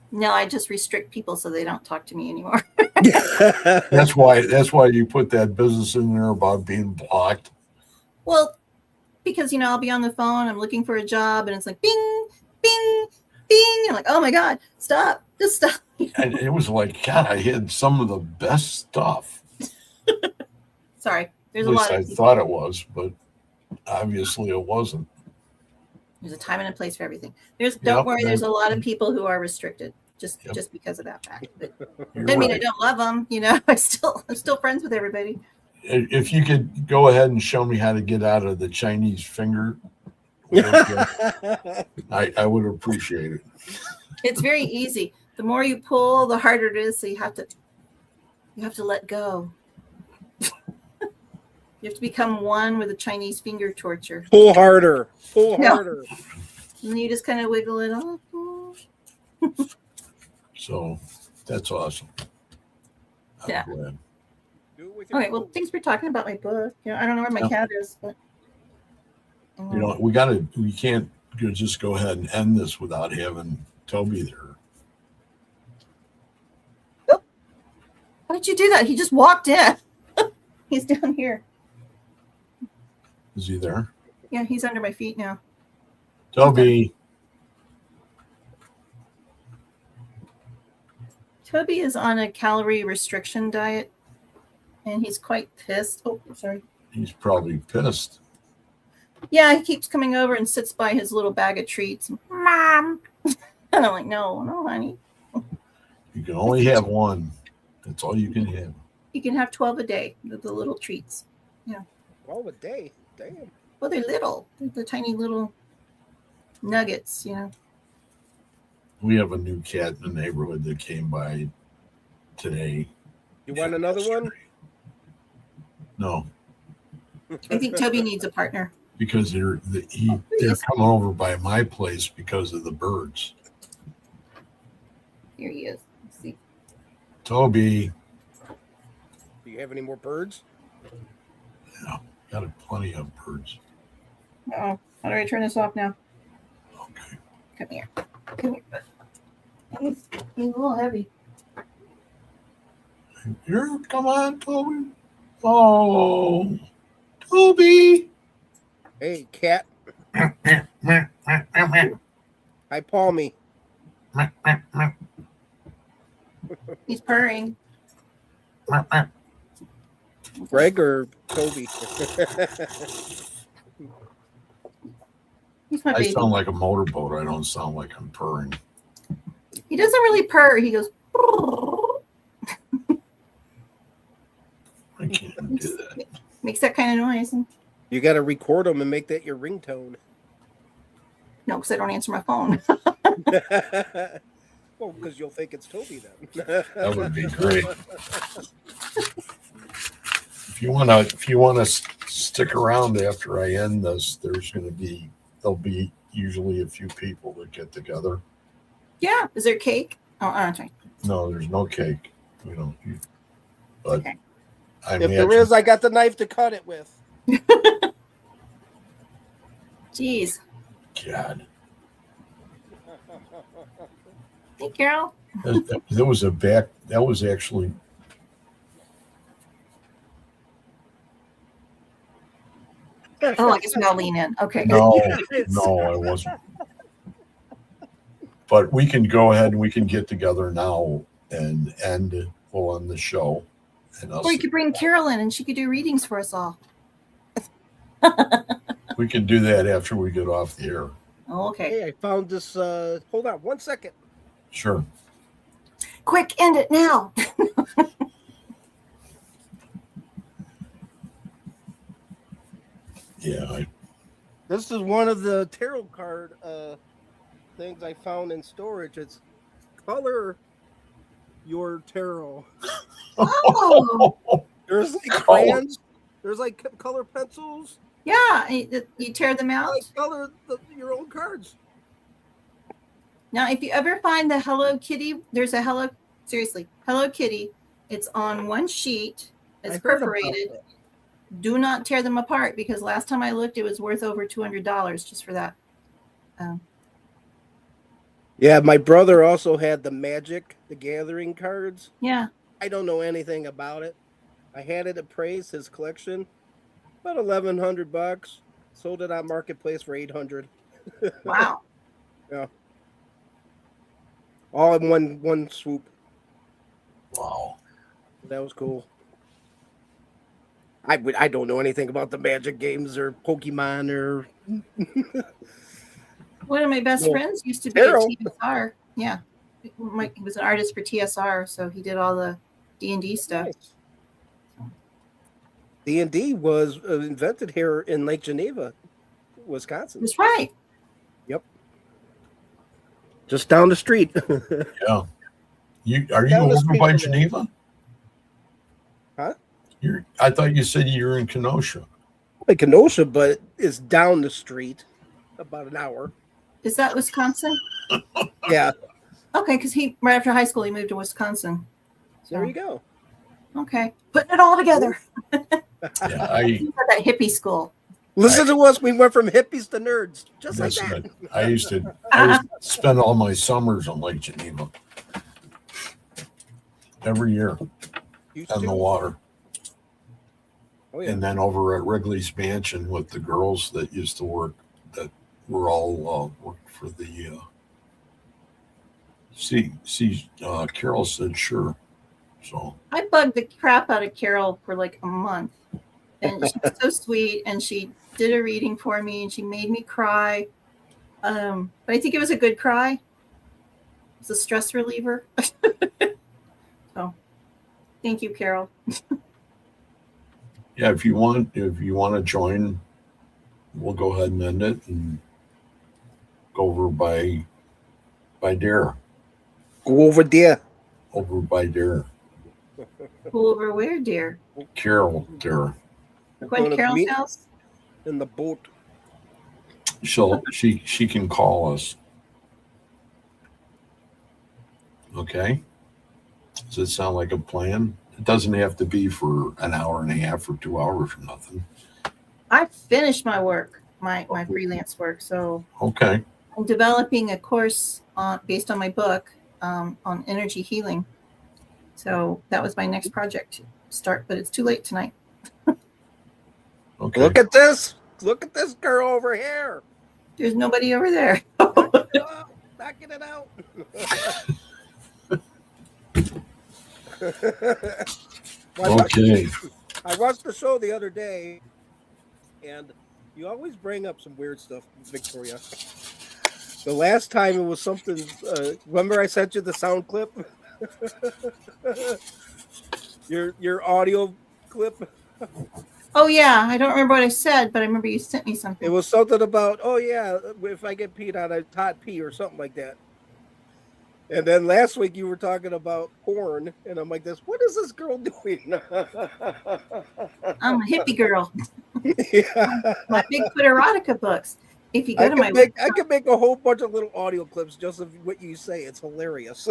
Speaker 4: No, I just restrict people so they don't talk to me anymore.
Speaker 1: That's why you put that business in there about being blocked.
Speaker 4: Well, because I'll be on the phone, I'm looking for a job, and it's like bing, bing, bing. I'm like, oh my God, stop, just stop.
Speaker 1: And it was like, God, I had some of the best stuff.
Speaker 4: Sorry, there's
Speaker 1: At
Speaker 4: a
Speaker 1: least
Speaker 4: lot
Speaker 1: I
Speaker 4: of people.
Speaker 1: thought it was, but obviously it wasn't.
Speaker 4: There's a time and a place for everything. Don't worry, there's a lot of people who are restricted just because of that fact. But
Speaker 1: You're
Speaker 4: I mean, I
Speaker 1: right.
Speaker 4: don't love them. I'm still friends with everybody.
Speaker 1: If you could go ahead and show me how to get out of the Chinese finger, I would appreciate it.
Speaker 4: It's very easy. The more you pull, the harder it is. So you have to let go. You have to become one with the Chinese finger torture.
Speaker 3: Pull harder. Pull
Speaker 4: No.
Speaker 3: harder.
Speaker 4: And then you just kind of wiggle it off.
Speaker 1: So that's awesome. I'm
Speaker 4: Yeah.
Speaker 1: glad.
Speaker 3: Do it with your
Speaker 4: Okay, well, thanks for talking about my book. I don't know where my cat is, but
Speaker 1: We can't just go ahead and end this without having Toby there.
Speaker 4: How did you do that? He just walked in. He's down here.
Speaker 1: Is he there?
Speaker 4: Yeah, he's under my feet now.
Speaker 1: Toby.
Speaker 4: Toby is on a calorie restriction diet, and he's quite pissed. Oh, sorry.
Speaker 1: He's probably pissed.
Speaker 4: Yeah, he keeps coming over and sits by his little bag of treats. Mom. And I'm like, no, honey.
Speaker 1: You can only have one. That's all you can have.
Speaker 4: You can have 12 a day, the little treats. Yeah.
Speaker 3: Oh, a day. Damn.
Speaker 4: Well, they're little. They're the tiny little nuggets, you know.
Speaker 1: We have a new cat in the neighborhood that came by today.
Speaker 3: You want another one?
Speaker 1: No,
Speaker 4: I think Toby needs a partner.
Speaker 1: because they're coming over by my place because of the birds.
Speaker 4: Here he is. Let's see.
Speaker 1: Toby,
Speaker 3: Do you have any more birds?
Speaker 1: yeah, got plenty of birds.
Speaker 4: Oh, how do I turn this off now?
Speaker 1: Okay.
Speaker 4: Come here. Come here. He's a little heavy.
Speaker 1: Here, come on, Toby. Oh, Toby.
Speaker 3: Hey, cat. Hi, Palmy.
Speaker 4: He's purring.
Speaker 3: Greg or Toby?
Speaker 4: He's my
Speaker 1: I
Speaker 4: baby.
Speaker 1: sound like a motorboat. I don't sound like I'm purring.
Speaker 4: He doesn't really purr. He goes.
Speaker 1: I can't do that.
Speaker 4: Makes that kind of noise.
Speaker 3: You got to record them and make that your ringtone.
Speaker 4: No, because I don't answer my phone.
Speaker 3: Well, because you'll think it's Toby then.
Speaker 1: That would be great. If you wanna stick around after I end this, there'll be usually a few people that get together.
Speaker 4: Yeah. Is there cake? Oh, I'm sorry.
Speaker 1: No, there's no cake. We don't. But
Speaker 4: Okay.
Speaker 1: I
Speaker 3: If there is, I got the knife to cut it with.
Speaker 4: Jeez.
Speaker 1: God,
Speaker 4: Hey, Carol.
Speaker 1: there was a back. That was actually.
Speaker 4: Oh, I guess we gotta lean in. Okay.
Speaker 1: No, I wasn't. But we can go ahead and we can get together now and we'll end the show. And
Speaker 4: Or you could bring Carol in and she could do readings for us all.
Speaker 1: we can do that after we get off the air.
Speaker 4: Oh, okay.
Speaker 3: Hey, I found this. Hold on 1 second.
Speaker 1: Sure.
Speaker 4: Quick, end it now.
Speaker 1: Yeah.
Speaker 3: This is one of the tarot card things I found in storage. It's color your tarot.
Speaker 4: Oh,
Speaker 3: There's like crayons. There's like color pencils.
Speaker 4: yeah. You tear them out.
Speaker 3: Like color your own cards.
Speaker 4: Now, if you ever find the Hello Kitty, there's a Hello Kitty. It's on one sheet. It's
Speaker 3: I heard about
Speaker 4: perforated.
Speaker 3: it.
Speaker 4: Do not tear them apart because last time I looked, it was worth over $200 just for that.
Speaker 3: Yeah, my brother also had the Magic the Gathering cards.
Speaker 4: Yeah.
Speaker 3: I don't know anything about it. I had it appraised, his collection, about $1,100. Sold it on Marketplace for $800.
Speaker 4: Wow.
Speaker 3: Yeah. All in one swoop.
Speaker 1: Wow.
Speaker 3: That was cool. I don't know anything about the Magic games or Pokemon or.
Speaker 4: One of my best
Speaker 3: Well,
Speaker 4: friends used to be
Speaker 3: Carol.
Speaker 4: at TSR. Yeah. He was an artist for TSR, so he did all the D&D stuff.
Speaker 3: D&D was invented here in Lake Geneva, Wisconsin.
Speaker 4: That's right.
Speaker 3: Just down the street.
Speaker 1: Yeah. Are you
Speaker 3: Down the
Speaker 1: over
Speaker 3: street
Speaker 1: by
Speaker 3: from
Speaker 1: Geneva?
Speaker 3: Huh?
Speaker 1: I thought you said you were in Kenosha.
Speaker 3: Like Kenosha, but it's down the street about an hour.
Speaker 4: Is that Wisconsin?
Speaker 3: Yeah,
Speaker 4: Okay, because right after high school, he moved to Wisconsin.
Speaker 3: there you go.
Speaker 4: Okay. Putting it all together.
Speaker 1: Yeah,
Speaker 4: He's at that hippie school.
Speaker 3: Listen to us. We went from hippies to nerds, just like
Speaker 1: listen,
Speaker 3: that.
Speaker 1: I used to spend all my summers on Lake Geneva. Every year
Speaker 3: Used
Speaker 1: on
Speaker 3: to.
Speaker 1: the water.
Speaker 3: Oh yeah.
Speaker 1: And then over at Wrigley's Mansion with the girls that used to work, that were all worked for the. Carol said sure. So
Speaker 4: I bugged the crap out of Carol for like a month. And she was so sweet. And she did a reading for me and she made me cry. But I think it was a good cry. It's a stress reliever. So thank you, Carol.
Speaker 1: Yeah, if you want to join, we'll go ahead and end it and go over by Dare.
Speaker 3: Go over there.
Speaker 1: Over by Dare.
Speaker 4: Go over where, dear?
Speaker 1: Carol Dare.
Speaker 4: We're going to Carol's
Speaker 3: meet
Speaker 4: house.
Speaker 3: in the boat.
Speaker 1: She can call us. Okay. Does it sound like a plan? It doesn't have to be for an hour and a half or 2 hours or nothing.
Speaker 4: I finished my work, my freelance work. So
Speaker 1: Okay.
Speaker 4: I'm developing a course based on my book on energy healing. So that was my next project start, but it's too late tonight.
Speaker 1: Okay.
Speaker 3: Look at this. Look at this girl over here.
Speaker 4: There's nobody over there.
Speaker 3: Knocking it out.
Speaker 1: Okay.
Speaker 3: I watched the show the other day, and you always bring up some weird stuff, Victoria. The last time it was something. Remember, I sent you the sound clip. your audio clip.
Speaker 4: Oh yeah, I don't remember what I said, but I remember you sent me something.
Speaker 3: It was something about, oh yeah, if I get peed on, I taught pee or something like that. And then last week you were talking about porn, and I'm like, what is this girl doing?
Speaker 4: I'm a hippie girl.
Speaker 3: Yeah.
Speaker 4: My Bigfoot erotica books. If you go to my
Speaker 3: I can make a whole bunch of little audio clips just of what you say. It's hilarious.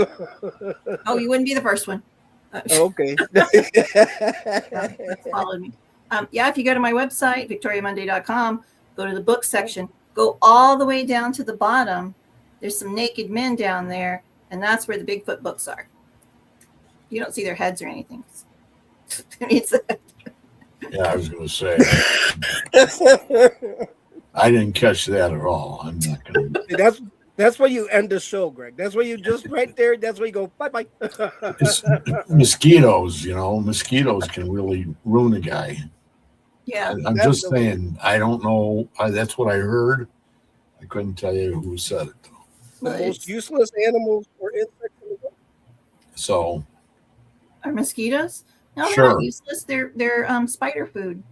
Speaker 4: Oh, you wouldn't be the first one.
Speaker 3: Okay.
Speaker 4: Followed me. Yeah, if you go to my website, victoriamonday.com, go to the book section, go all the way down to the bottom. There's some naked men down there, and that's where the Bigfoot books are. You don't see their heads or anything.
Speaker 1: Yeah, I was going to say. I didn't catch that at all. I'm not going
Speaker 3: to. That's where you end the show, Greg. That's where you just right there. That's where you go, bye-bye.
Speaker 1: Mosquitoes, mosquitoes can really ruin a guy.
Speaker 4: Yeah.
Speaker 1: I'm just saying, I don't know. That's what I heard. I couldn't tell you who said it, though.
Speaker 3: The most useless animals or insects in the world.
Speaker 1: So.
Speaker 4: Are mosquitoes? No,
Speaker 1: sure.
Speaker 4: They're not useless. They're spider food.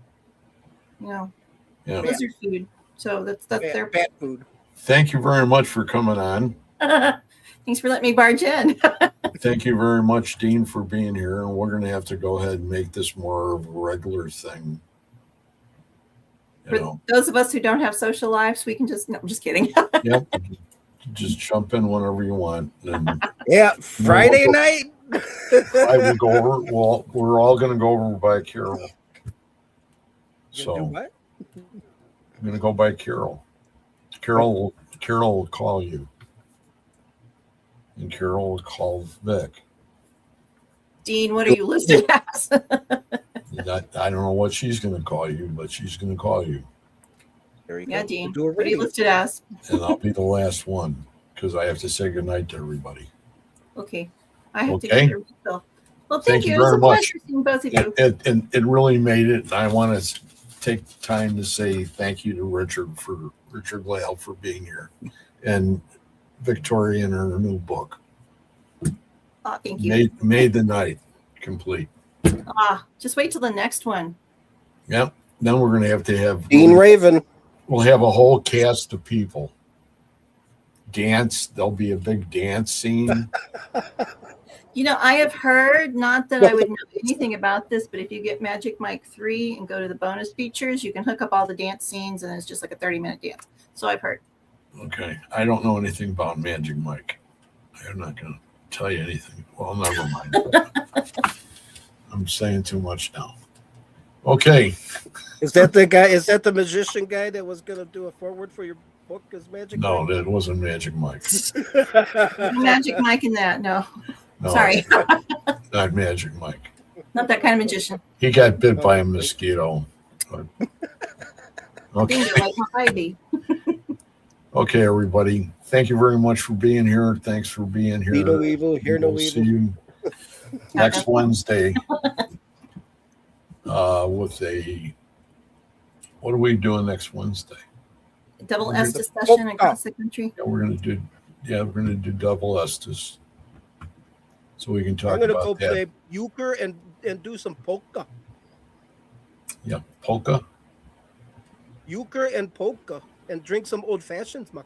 Speaker 4: Lizard food. So that's their
Speaker 3: bat food.
Speaker 1: Thank you very much for coming on.
Speaker 4: Thanks for letting me barge in.
Speaker 1: Thank you very much, Dean, for being here. And we're going to have to go ahead and make this more of a regular thing.
Speaker 4: For those of us who don't have social lives, we can no, I'm just kidding.
Speaker 1: Yep. Just jump in whenever you want. And
Speaker 3: Friday night.
Speaker 1: I will go over. Well, we're all going to go over by Carol. So
Speaker 3: do what?
Speaker 1: I'm going to go by Carol. Carol will call you. And Carol will call Vic.
Speaker 4: Dean, what are you listed as?
Speaker 1: I don't know what she's going to call you, but she's going to call you.
Speaker 4: Yeah, Dean. What are you listed as?
Speaker 1: And I'll be the last one because I have to say goodnight to everybody.
Speaker 4: Okay. I have to get your refill. Well, thank you.
Speaker 1: Very
Speaker 4: it was a
Speaker 1: much.
Speaker 4: pleasure seeing both of you.
Speaker 1: It really made it. I want to take time to say thank you to Richard Glale for being here and Victoria and her new book.
Speaker 4: Oh, thank you.
Speaker 1: Made the night complete.
Speaker 4: Just wait till the next one.
Speaker 1: Yep. Then we're going to have
Speaker 3: Dean Raven.
Speaker 1: We'll have a whole cast of people. Dance. There'll be a big dance scene.
Speaker 4: I have heard, not that I would know anything about this, but if you get Magic Mike 3 and go to the bonus features, you can hook up all the dance scenes and it's just like a 30-minute dance. So I've heard.
Speaker 1: Okay. I don't know anything about Magic Mike. I'm not going to tell you anything. Well, never mind. I'm saying too much now. Okay.
Speaker 3: Is that the guy? Is that the magician guy that was going to do a forward for your book as Magic Mike?
Speaker 1: No, that wasn't Magic Mike.
Speaker 4: Magic Mike in that, no. Sorry.
Speaker 1: Not Magic Mike.
Speaker 4: Not that kind of magician.
Speaker 1: He got bit by a mosquito. Okay. Okay, everybody. Thank you very much for being here. Thanks for being here.
Speaker 3: See no evil, hear no evil.
Speaker 1: See you next Wednesday. What are we doing next Wednesday?
Speaker 4: Double Estes session across the country.
Speaker 1: Yeah, we're gonna do double Estes. So we can talk
Speaker 3: I'm gonna
Speaker 1: about
Speaker 3: go
Speaker 1: that.
Speaker 3: play euchre and do some polka.
Speaker 1: Yeah, polka.
Speaker 3: Euchre and polka, and drink some old fashions, man.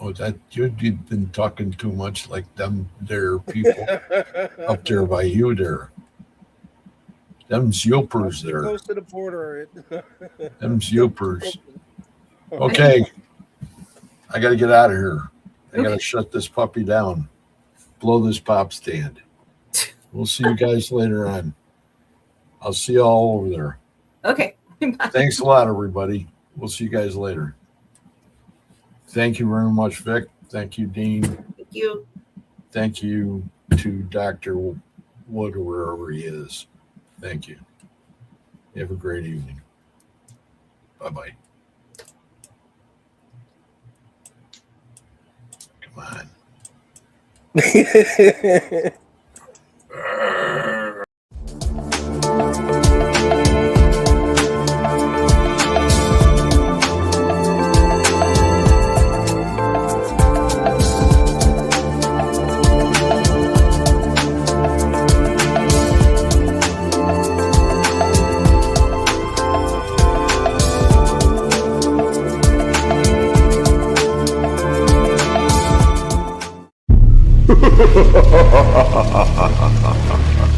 Speaker 1: Oh, that you've been talking too much like them there people up there by you there. Them's yopers there.
Speaker 3: Close to the border.
Speaker 1: Them's yopers. Okay. I got to get out of here. I got to shut this puppy down. Blow this pop stand. We'll see you guys later on. I'll see you all over there.
Speaker 4: Okay.
Speaker 1: Thanks a lot, everybody. We'll see you guys later. Thank you very much, Vic. Thank you, Dean.
Speaker 4: Thank you.
Speaker 1: Thank you to Dr. Wood, wherever he is. Thank you. Have a great evening. Bye-bye. Come on. Ha ha ha ha ha ha ha.